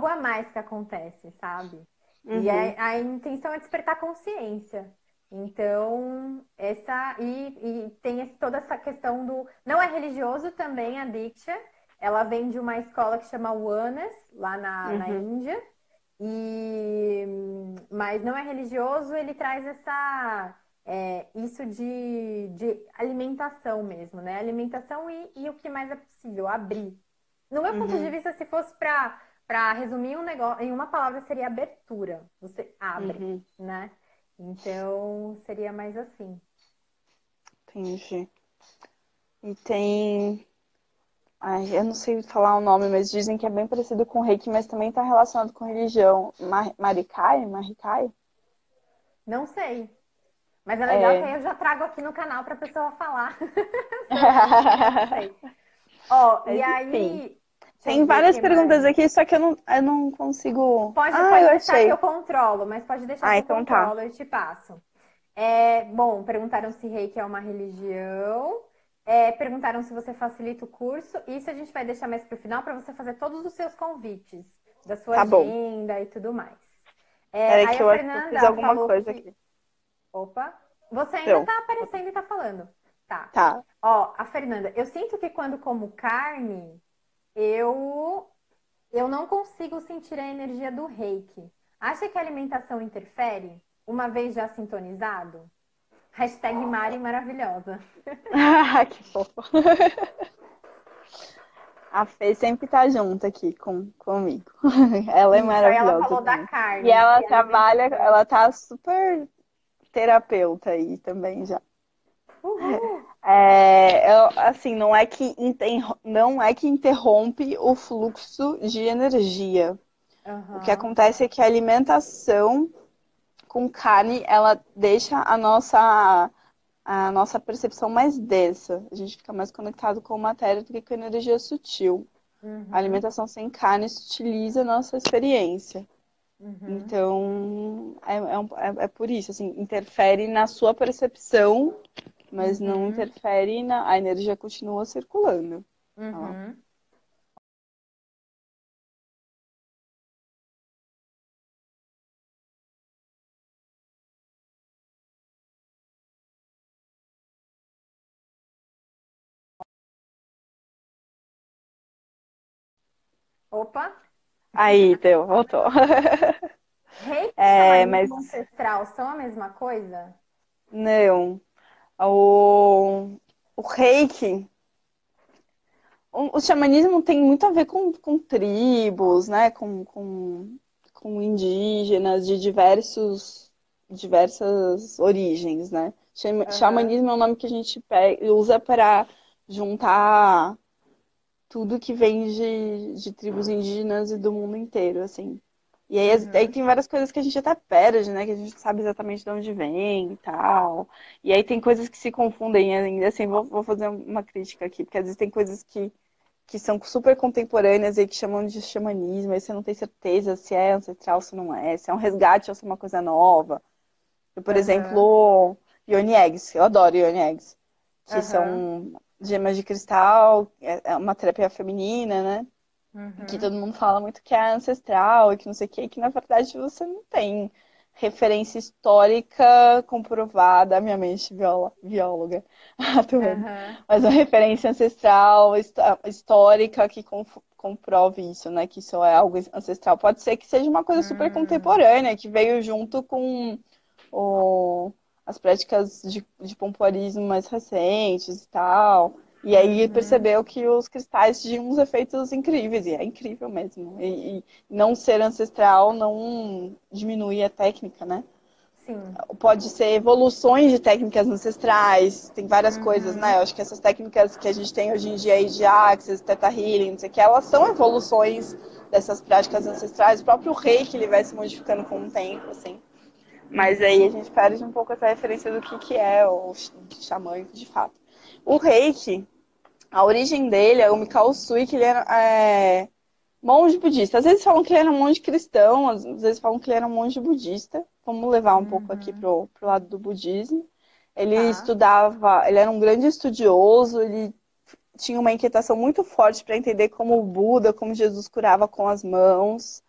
Speaker 1: a mais que acontece, sabe? E
Speaker 2: uhum,
Speaker 1: a intenção é despertar consciência. Então, e tem toda essa questão do. Não é religioso também a Diksha, ela vem de uma escola que chama Wanas, lá na
Speaker 2: uhum,
Speaker 1: Índia. Mas não é religioso, ele traz isso de alimentação mesmo, né? Alimentação e o que mais é possível, abrir. No meu ponto de
Speaker 2: uhum,
Speaker 1: vista, se fosse para resumir um negócio, em uma palavra seria abertura. Você abre,
Speaker 2: uhum.
Speaker 1: né? Então, seria mais assim.
Speaker 2: Entendi. E tem. Ai, eu não sei falar o nome, mas dizem que é bem parecido com Reiki, mas também está relacionado com religião. Marikai? Marikai?
Speaker 1: Não sei. Mas é legal que
Speaker 2: É.
Speaker 1: aí eu já trago aqui no canal para a pessoa falar sobre isso, que eu não sei. Ó, e
Speaker 2: Mas enfim.
Speaker 1: aí, deixa eu
Speaker 2: Tem
Speaker 1: ver o
Speaker 2: várias
Speaker 1: que
Speaker 2: perguntas
Speaker 1: mais.
Speaker 2: aqui, só que eu não consigo.
Speaker 1: Pode,
Speaker 2: Ah,
Speaker 1: pode
Speaker 2: eu
Speaker 1: deixar que eu
Speaker 2: achei.
Speaker 1: controlo, mas pode deixar
Speaker 2: Ah,
Speaker 1: que eu
Speaker 2: então tá.
Speaker 1: controlo e te passo. Bom, perguntaram se reiki é uma religião. Perguntaram se você facilita o curso. Isso a gente vai deixar mais para o final para você fazer todos os seus convites, da sua
Speaker 2: Tá bom.
Speaker 1: agenda e tudo mais.
Speaker 2: Peraí
Speaker 1: Aí
Speaker 2: que
Speaker 1: a
Speaker 2: eu acho que eu fiz
Speaker 1: Fernanda
Speaker 2: alguma
Speaker 1: falou
Speaker 2: coisa
Speaker 1: que.
Speaker 2: aqui.
Speaker 1: Opa, você ainda
Speaker 2: Então,
Speaker 1: está aparecendo e está falando. Tá.
Speaker 2: tá.
Speaker 1: Ó, a Fernanda, eu sinto que quando como carne, eu eu não consigo sentir a energia do reiki. Acha que a alimentação interfere? Uma vez já sintonizado? Hashtag Mari maravilhosa.
Speaker 2: Que fofo. A Fê sempre tá junto aqui comigo. Ela é
Speaker 1: Isso, aí ela
Speaker 2: maravilhosa
Speaker 1: falou da
Speaker 2: também. E
Speaker 1: carne,
Speaker 2: ela
Speaker 1: se a
Speaker 2: trabalha,
Speaker 1: alimentação.
Speaker 2: ela tá super terapeuta aí também já.
Speaker 1: Uhul!
Speaker 2: Assim, não é que interrompe o fluxo de energia. O que
Speaker 1: Aham.
Speaker 2: acontece é que a alimentação com carne, ela deixa a nossa percepção mais densa. A gente fica mais conectado com matéria do que com energia sutil. A
Speaker 1: Uhum.
Speaker 2: alimentação sem carne sutiliza a nossa experiência.
Speaker 1: Uhum.
Speaker 2: Então, é por isso, assim, interfere na sua percepção, mas não
Speaker 1: Uhum.
Speaker 2: interfere a energia continua circulando. Tá?
Speaker 1: Uhum. Opa!
Speaker 2: Aí, deu, voltou.
Speaker 1: Reiki e
Speaker 2: Mas
Speaker 1: xamanismo ancestral são a mesma coisa?
Speaker 2: não. O, o reiki, o xamanismo tem muito a ver com tribos, né? Com indígenas de diversas origens, né?
Speaker 1: Aham.
Speaker 2: Xamanismo é um nome que a gente usa para juntar tudo que vem de tribos indígenas e do mundo inteiro, assim. E aí
Speaker 1: Uhum.
Speaker 2: tem várias coisas que a gente até perde, né? Que a gente não sabe exatamente de onde vem e tal. E aí tem coisas que se confundem ainda, assim, vou fazer uma crítica aqui, porque às vezes tem coisas que são super contemporâneas e que chamam de xamanismo, aí você não tem certeza se é ancestral, se não é, se é um resgate ou se é uma coisa nova. Eu, por
Speaker 1: Aham.
Speaker 2: exemplo, Yoni Eggs, eu adoro Yoni Eggs, que
Speaker 1: Aham.
Speaker 2: são gemas de cristal, é uma terapia feminina, né? Que
Speaker 1: Uhum.
Speaker 2: todo mundo fala muito que é ancestral e que não sei o que, que na verdade você não tem referência histórica comprovada, minha mente bióloga atuando,
Speaker 1: Aham.
Speaker 2: mas uma referência ancestral, histórica que comprove isso, né? Que isso é algo ancestral. Pode ser que seja uma coisa super
Speaker 1: Hum.
Speaker 2: contemporânea, que veio junto com o, as práticas de pompoarismo mais recentes e tal. E aí
Speaker 1: Uhum.
Speaker 2: percebeu que os cristais tinham uns efeitos incríveis, e é incrível mesmo. E não ser ancestral não diminui a técnica, né?
Speaker 1: Sim.
Speaker 2: Pode ser evoluções de técnicas ancestrais, tem várias coisas, né?
Speaker 1: Uhum.
Speaker 2: Eu acho que essas técnicas que a gente tem hoje em dia aí de Axis, Theta Healing, não sei o que, elas são evoluções dessas práticas ancestrais. O próprio reiki, ele vai se modificando com o tempo, assim. Mas aí a
Speaker 1: Uhum.
Speaker 2: gente perde um pouco essa referência do que é o xamã de fato. O reiki, a origem dele é o Mikao Usui, que ele era monge budista. Às vezes falam que ele era um monge cristão, às vezes falam que ele era um monge budista. Vamos levar um pouco aqui
Speaker 1: Uhum.
Speaker 2: pro lado do budismo. Ele
Speaker 1: Tá.
Speaker 2: estudava, ele era um grande estudioso, ele tinha uma inquietação muito forte para entender como o Buda, como Jesus curava com as mãos.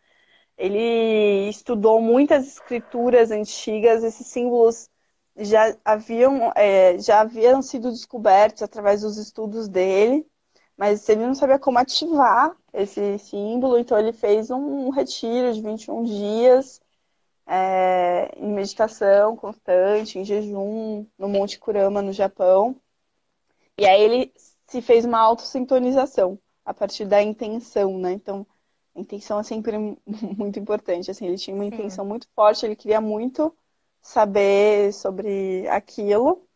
Speaker 2: Ele estudou muitas escrituras antigas, esses símbolos já haviam sido descobertos através dos estudos dele, mas ele não sabia como ativar esse símbolo, então ele fez um retiro de 21 dias em meditação constante, em jejum, no Monte Kurama, no Japão. E aí ele se fez uma autossintonização a partir da intenção, né? Então, a intenção é sempre muito importante. Assim, ele tinha uma
Speaker 1: Sim.
Speaker 2: intenção muito forte, ele queria muito saber sobre aquilo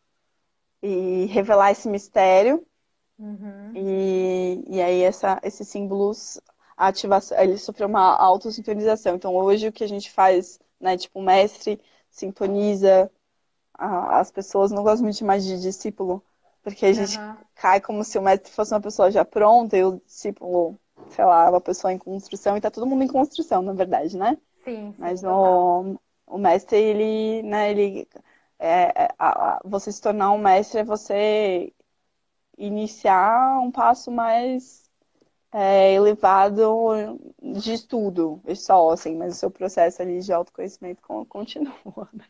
Speaker 2: e revelar esse mistério.
Speaker 1: Uhum.
Speaker 2: E aí esses símbolos, a ativação, ele sofreu uma autossintonização. Então hoje o que a gente faz, né, tipo, o mestre sintoniza as pessoas, não gosto muito de mais de discípulo, porque a gente
Speaker 1: Aham.
Speaker 2: cai como se o mestre fosse uma pessoa já pronta e o discípulo, sei lá, uma pessoa em construção, e tá todo mundo em construção, na verdade, né?
Speaker 1: Sim,
Speaker 2: Mas
Speaker 1: sim, total.
Speaker 2: o mestre, ele, né, você se tornar um mestre é você iniciar um passo mais elevado de estudo, e só, assim, mas o seu processo ali de autoconhecimento continua. Né?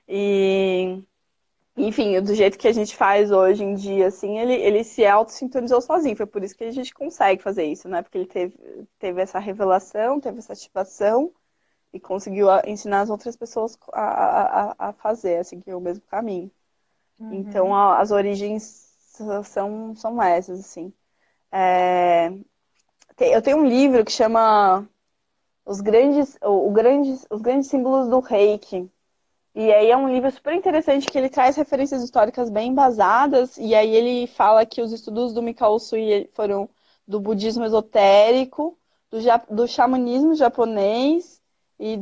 Speaker 2: E, enfim, do jeito que a gente faz hoje em dia, assim, ele se auto-sintonizou sozinho. Foi por isso que a gente consegue fazer isso, né? Porque ele teve essa revelação, teve essa ativação e conseguiu ensinar as outras pessoas a fazer, a seguir o mesmo caminho. Então,
Speaker 1: Uhum.
Speaker 2: as origens são essas, assim. É, eu tenho um livro que chama os grandes símbolos do Reiki. E aí é um livro super interessante que ele traz referências históricas bem embasadas. E aí ele fala que os estudos do Mikao Usui foram do budismo esotérico, do xamanismo japonês e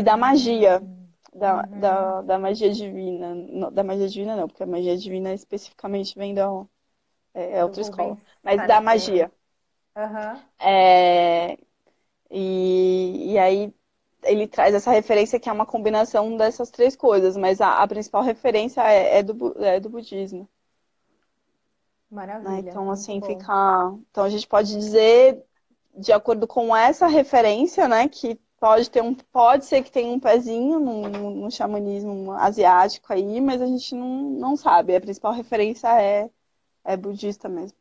Speaker 2: da magia.
Speaker 1: Uhum.
Speaker 2: Da magia divina. Da magia divina não, porque a magia divina especificamente vem é
Speaker 1: Do
Speaker 2: outra escola.
Speaker 1: Rubens
Speaker 2: Mas da
Speaker 1: Saraceni.
Speaker 2: magia.
Speaker 1: Aham.
Speaker 2: É, e aí ele traz essa referência que é uma combinação dessas três coisas, mas a principal referência é do budismo. Né?
Speaker 1: Maravilha,
Speaker 2: Então,
Speaker 1: muito
Speaker 2: assim,
Speaker 1: bom.
Speaker 2: fica. Então a gente pode dizer, de acordo com essa referência, né, que pode ser que tenha um pezinho no xamanismo asiático aí, mas a gente não sabe. A principal referência é budista mesmo.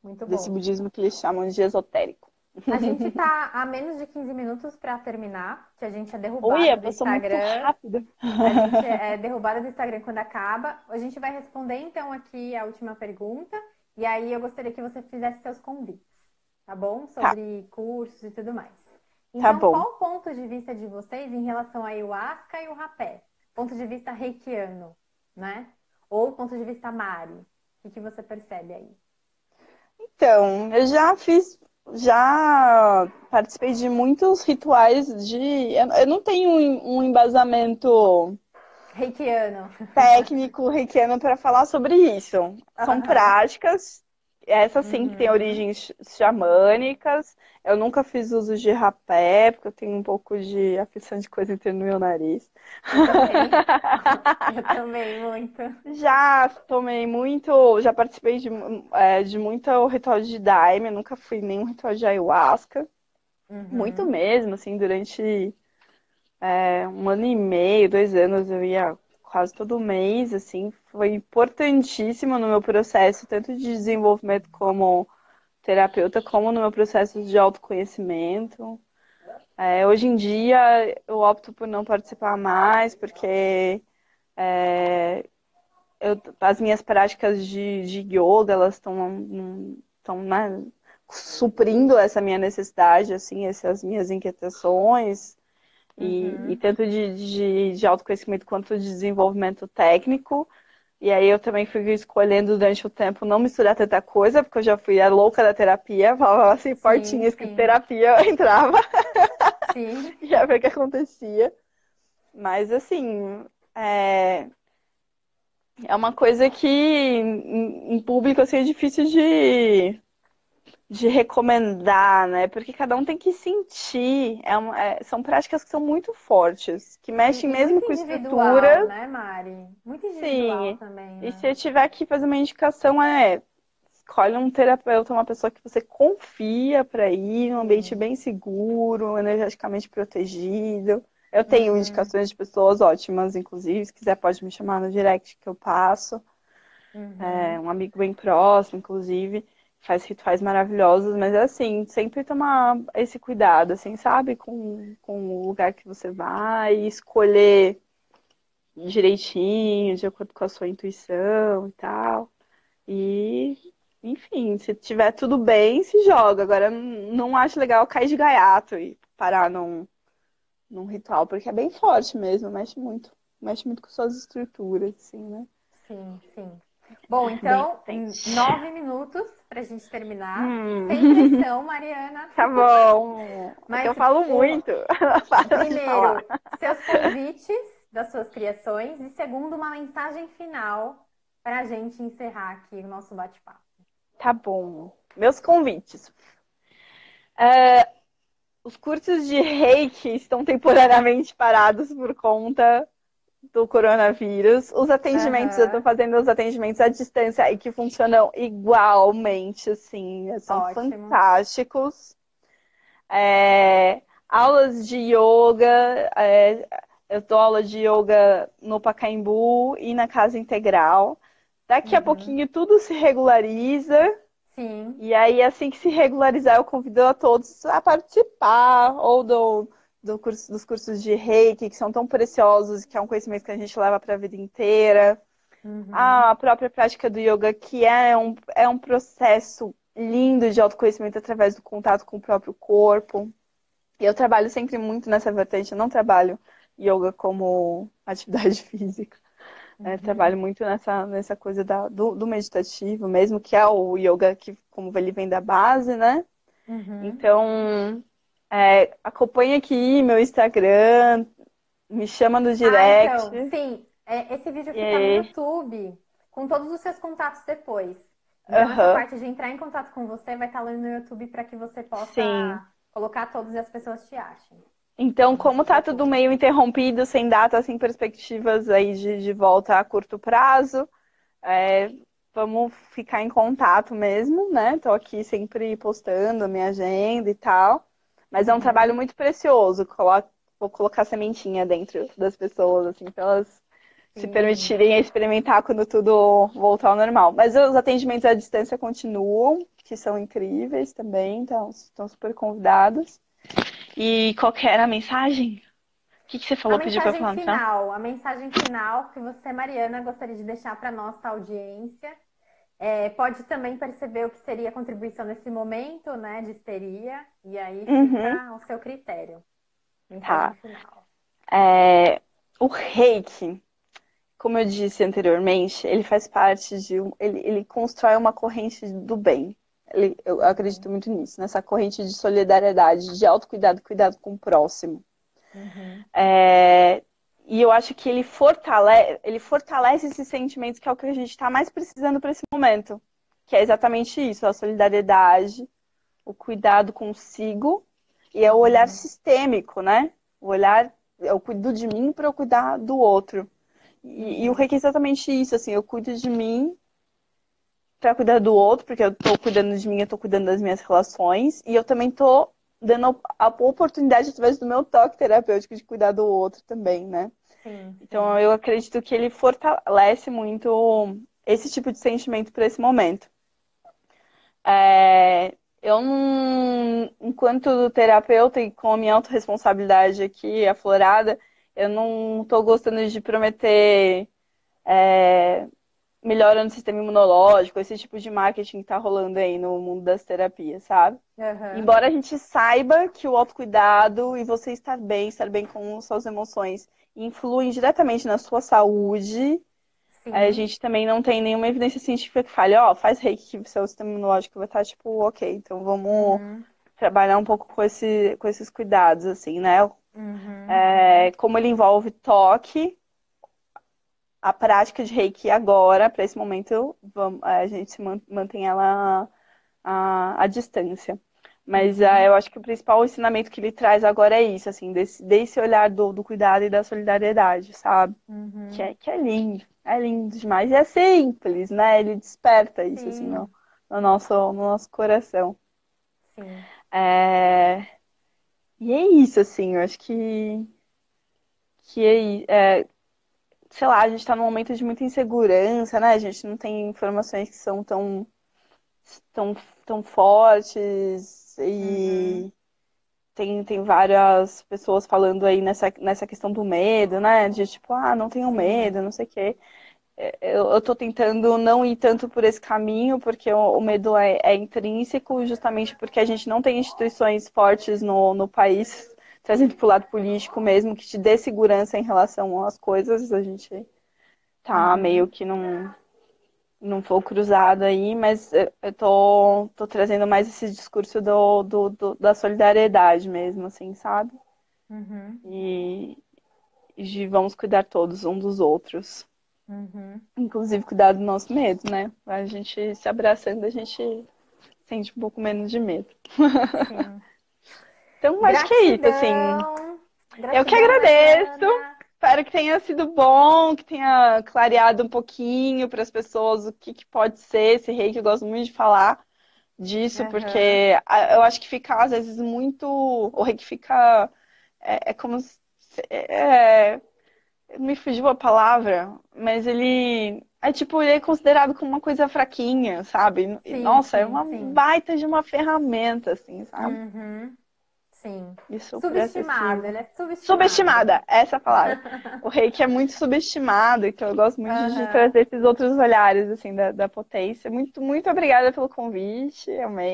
Speaker 1: Muito
Speaker 2: desse
Speaker 1: bom.
Speaker 2: budismo que eles chamam de esotérico.
Speaker 1: A gente tá a menos de 15 minutos para terminar, que a gente é
Speaker 2: Uia,
Speaker 1: derrubado do
Speaker 2: passou muito
Speaker 1: Instagram.
Speaker 2: rápido.
Speaker 1: A gente é derrubada do Instagram quando acaba. A gente vai responder então aqui a última pergunta. E aí eu gostaria que você fizesse seus convites, tá bom?
Speaker 2: Tá,
Speaker 1: Sobre cursos e tudo mais.
Speaker 2: tá
Speaker 1: Então,
Speaker 2: bom.
Speaker 1: qual o ponto de vista de vocês em relação a ayahuasca e o rapé? Ponto de vista reikiano, né? Ou ponto de vista Mari? O que você percebe aí?
Speaker 2: Então, eu já participei de muitos rituais de. Eu não tenho um embasamento
Speaker 1: Reikiano.
Speaker 2: técnico reikiano para falar sobre isso. São
Speaker 1: Aham.
Speaker 2: práticas, essas sim que têm
Speaker 1: Uhum.
Speaker 2: origens xamânicas. Eu nunca fiz uso de rapé, porque eu tenho um pouco de aflição de coisa entrando no meu nariz.
Speaker 1: Eu também. Eu também, muito.
Speaker 2: Já tomei muito, já participei de muito ritual de daime, nunca fui em nenhum ritual de ayahuasca. Muito
Speaker 1: Uhum.
Speaker 2: mesmo, assim, durante um ano e meio, 2 anos, eu ia quase todo mês, assim, foi importantíssimo no meu processo, tanto de desenvolvimento como terapeuta, como no meu processo de autoconhecimento. Hoje em dia, eu opto por não participar mais, porque as minhas práticas de yoga, elas estão, né, suprindo essa minha necessidade, assim, essas minhas inquietações. E
Speaker 1: Uhum.
Speaker 2: tanto de autoconhecimento quanto de desenvolvimento técnico. E aí eu também fui escolhendo durante o tempo não misturar tanta coisa, porque eu já fui a louca da terapia, falava assim,
Speaker 1: Sim,
Speaker 2: portinha escrito
Speaker 1: sim,
Speaker 2: terapia, eu entrava
Speaker 1: sim.
Speaker 2: e ia ver o que acontecia. Mas assim, é, é uma coisa que em público assim, é difícil de recomendar, né? Porque cada um tem que sentir. São práticas que são muito fortes, que
Speaker 1: Sim,
Speaker 2: mexem
Speaker 1: e
Speaker 2: mesmo
Speaker 1: muito
Speaker 2: com
Speaker 1: individual,
Speaker 2: estruturas.
Speaker 1: né, Mari? Muito individual
Speaker 2: Sim.
Speaker 1: também,
Speaker 2: E
Speaker 1: né?
Speaker 2: se eu tiver que fazer uma indicação, escolhe um terapeuta, uma pessoa que você confia para ir, um ambiente
Speaker 1: Sim.
Speaker 2: bem seguro, energeticamente protegido. Eu tenho
Speaker 1: Uhum,
Speaker 2: indicações de pessoas ótimas, inclusive, se quiser pode me chamar no direct que eu passo.
Speaker 1: uhum.
Speaker 2: Um amigo bem próximo, inclusive, faz rituais maravilhosos, mas é assim, sempre tomar esse cuidado, assim, sabe? Com o lugar que você vai, escolher direitinho, de acordo com a sua intuição e tal. E, enfim, se tiver tudo bem, se joga. Agora, não acho legal cair de gaiato e parar num ritual, porque é bem forte mesmo, mexe muito com suas estruturas, assim, né?
Speaker 1: Sim, sim. Bom,
Speaker 2: Bem
Speaker 1: então,
Speaker 2: potente.
Speaker 1: 9 minutos para a gente terminar. Sem
Speaker 2: Hum.
Speaker 1: pressão, Mariana.
Speaker 2: Tá bom. É que
Speaker 1: Mas
Speaker 2: eu falo muito. Para de falar.
Speaker 1: primeiro, seus convites das suas criações. E segundo, uma mensagem final para a gente encerrar aqui o nosso bate-papo.
Speaker 2: Tá bom. Meus convites. Os cursos de Reiki estão temporariamente parados por conta do coronavírus. Os atendimentos, eu estou
Speaker 1: Aham,
Speaker 2: fazendo os atendimentos à distância e que funcionam igualmente, assim, são
Speaker 1: ótimo.
Speaker 2: fantásticos. Aulas de yoga, eu dou aula de yoga no Pacaembu e na Casa Integral. Daqui a
Speaker 1: Uhum.
Speaker 2: pouquinho tudo se regulariza.
Speaker 1: Sim.
Speaker 2: E aí, assim que se regularizar, eu convido a todos a participar, ou dos cursos de Reiki, que são tão preciosos, que é um conhecimento que a gente leva para a vida inteira.
Speaker 1: Uhum.
Speaker 2: A própria prática do yoga, que é um processo lindo de autoconhecimento através do contato com o próprio corpo. E eu trabalho sempre muito nessa vertente, eu não trabalho yoga como atividade física.
Speaker 1: Uhum.
Speaker 2: Trabalho muito nessa coisa do meditativo mesmo, que é o yoga que, como ele vem da base, né?
Speaker 1: Uhum.
Speaker 2: Então, acompanha aqui meu Instagram, me chama no
Speaker 1: Ah,
Speaker 2: direct.
Speaker 1: então, sim, esse vídeo fica no
Speaker 2: E,
Speaker 1: YouTube com todos os seus contatos depois. Então, essa
Speaker 2: aham,
Speaker 1: parte de entrar em contato com você vai estar lá no YouTube para que você
Speaker 2: sim.
Speaker 1: possa colocar todos e as pessoas te achem.
Speaker 2: Então,
Speaker 1: Não se
Speaker 2: como tá tudo
Speaker 1: preocupe.
Speaker 2: meio interrompido, sem data, sem perspectivas aí de volta a curto prazo, é, vamos ficar em contato mesmo, né? Tô aqui sempre postando a minha agenda e tal. Mas é um trabalho
Speaker 1: Uhum.
Speaker 2: muito precioso. Vou colocar sementinha dentro das pessoas, assim, para elas se
Speaker 1: Sim.
Speaker 2: permitirem experimentar quando tudo voltar ao normal. Mas os atendimentos à distância continuam. que são incríveis também, então estão super convidados. E qual que era a mensagem? O que você falou, pediu para falar no final?
Speaker 1: A mensagem final que você, Mariana, gostaria de deixar para nossa audiência. Pode também perceber o que seria a contribuição nesse momento, né, de histeria, e aí
Speaker 2: Uhum,
Speaker 1: fica ao seu critério. Mensagem
Speaker 2: tá.
Speaker 1: final.
Speaker 2: O reiki, como eu disse anteriormente, ele faz parte ele constrói uma corrente do bem. Eu acredito
Speaker 1: Uhum,
Speaker 2: muito nisso, nessa corrente de solidariedade, de autocuidado, cuidado com o próximo.
Speaker 1: uhum,
Speaker 2: É, e eu acho que ele fortalece esses sentimentos que é o que a gente está mais precisando para esse momento. Que é exatamente isso, a solidariedade, o cuidado consigo e é o olhar
Speaker 1: uhum,
Speaker 2: sistêmico, né? O olhar, eu cuido de mim para eu cuidar do outro. E o
Speaker 1: uhum,
Speaker 2: reiki é exatamente isso, assim, eu cuido de mim para cuidar do outro, porque eu tô cuidando de mim, eu tô cuidando das minhas relações, e eu também tô dando a oportunidade, através do meu toque terapêutico, de cuidar do outro também, né?
Speaker 1: sim,
Speaker 2: Então
Speaker 1: sim.
Speaker 2: eu acredito que ele fortalece muito esse tipo de sentimento para esse momento. Eu não, enquanto terapeuta e com a minha autorresponsabilidade aqui aflorada, eu não tô gostando de prometer melhora no sistema imunológico, esse tipo de marketing que tá rolando aí no mundo das terapias, sabe?
Speaker 1: Aham,
Speaker 2: Embora a gente saiba que o autocuidado e você estar bem com suas emoções, influem diretamente na sua saúde, a
Speaker 1: sim.
Speaker 2: gente também não tem nenhuma evidência científica que fale, ó, faz reiki que seu sistema imunológico vai estar, tipo, ok, então vamos
Speaker 1: Uhum,
Speaker 2: trabalhar um pouco com esses cuidados, assim, né?
Speaker 1: uhum,
Speaker 2: Como ele envolve toque, a prática de reiki agora, para esse momento, a gente mantém ela à distância. Mas
Speaker 1: uhum,
Speaker 2: eu acho que o principal ensinamento que ele traz agora é isso, assim, desse olhar do cuidado e da solidariedade, sabe?
Speaker 1: uhum.
Speaker 2: Que é lindo demais. E é simples, né? Ele desperta isso, assim,
Speaker 1: Sim,
Speaker 2: no nosso coração.
Speaker 1: sim.
Speaker 2: É, E é isso, assim, eu acho que sei lá, a gente tá num momento de muita insegurança, né? A gente não tem informações que são tão, tão fortes
Speaker 1: Uhum,
Speaker 2: e tem várias pessoas falando aí nessa questão do medo, né? De tipo, não tenham
Speaker 1: sim.
Speaker 2: medo, não sei o quê. Eu tô tentando não ir tanto por esse caminho, porque o medo é intrínseco, justamente porque a gente não tem instituições fortes no país, trazendo pro lado político mesmo, que te dê segurança em relação às coisas. A gente tá meio
Speaker 1: Uhum,
Speaker 2: que num fogo cruzado aí, mas eu tô trazendo mais esse discurso da solidariedade mesmo, assim, sabe?
Speaker 1: uhum,
Speaker 2: E de vamos cuidar todos um dos outros.
Speaker 1: uhum.
Speaker 2: Inclusive cuidar do nosso medo, né? A gente se abraçando, a gente sente um pouco menos de medo.
Speaker 1: Sim.
Speaker 2: Então, acho que é isso, assim.
Speaker 1: Gratidão.
Speaker 2: Eu que
Speaker 1: Gratidão,
Speaker 2: agradeço.
Speaker 1: Mariana.
Speaker 2: Espero que tenha sido bom, que tenha clareado um pouquinho para as pessoas o que pode ser esse reiki. Eu gosto muito de falar disso,
Speaker 1: Aham.
Speaker 2: porque eu acho que fica, às vezes, muito. O reiki fica. É como se. Me fugiu a palavra, mas ele. É tipo, ele é considerado como uma coisa fraquinha, sabe? E,
Speaker 1: Sim,
Speaker 2: nossa, é
Speaker 1: sim,
Speaker 2: uma
Speaker 1: sim.
Speaker 2: baita de uma ferramenta, assim, sabe?
Speaker 1: Uhum. Sim.
Speaker 2: E super
Speaker 1: Subestimado, ele
Speaker 2: acessível.
Speaker 1: é subestimado.
Speaker 2: Subestimada, essa é a palavra. O reiki é muito subestimado, então eu gosto muito de
Speaker 1: Aham.
Speaker 2: trazer esses outros olhares, assim, da potência. Muito, muito obrigada pelo convite,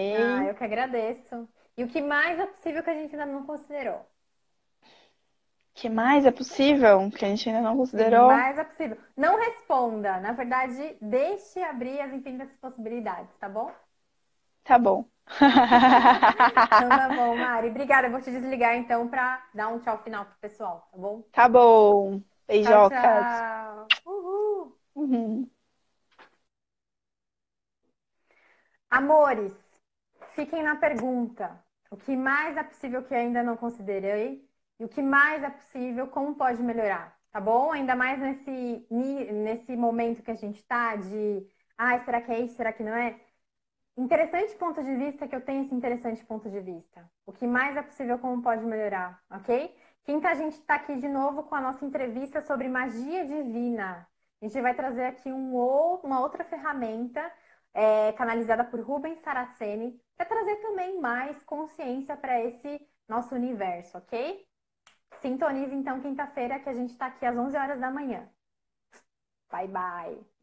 Speaker 1: Ah,
Speaker 2: amei.
Speaker 1: eu que agradeço. E o que mais é possível que a gente ainda não considerou?
Speaker 2: O que mais é possível que a gente ainda não
Speaker 1: Que
Speaker 2: considerou?
Speaker 1: mais é possível? Não responda. Na verdade, deixe abrir as infinitas possibilidades, tá bom?
Speaker 2: Tá bom.
Speaker 1: Então tá bom, Mari. Obrigada. Eu vou te desligar então para dar um tchau final pro pessoal, tá bom?
Speaker 2: Tá bom.
Speaker 1: Tchau,
Speaker 2: Beijocas.
Speaker 1: tchau. Uhul.
Speaker 2: Uhum.
Speaker 1: Amores, fiquem na pergunta. O que mais é possível que ainda não considerei? E o que mais é possível, como pode melhorar? Tá bom? Ainda mais nesse momento que a gente tá de, será que é isso? Será que não é? Interessante ponto de vista que eu tenho esse interessante ponto de vista. O que mais é possível, como pode melhorar, ok? Quinta, a gente está aqui de novo com a nossa entrevista sobre magia divina. A gente vai trazer aqui uma outra ferramenta canalizada por Rubens Saraceni, para trazer também mais consciência para esse nosso universo, ok? Sintonize então quinta-feira que a gente está aqui às 11 horas da manhã. Bye, bye!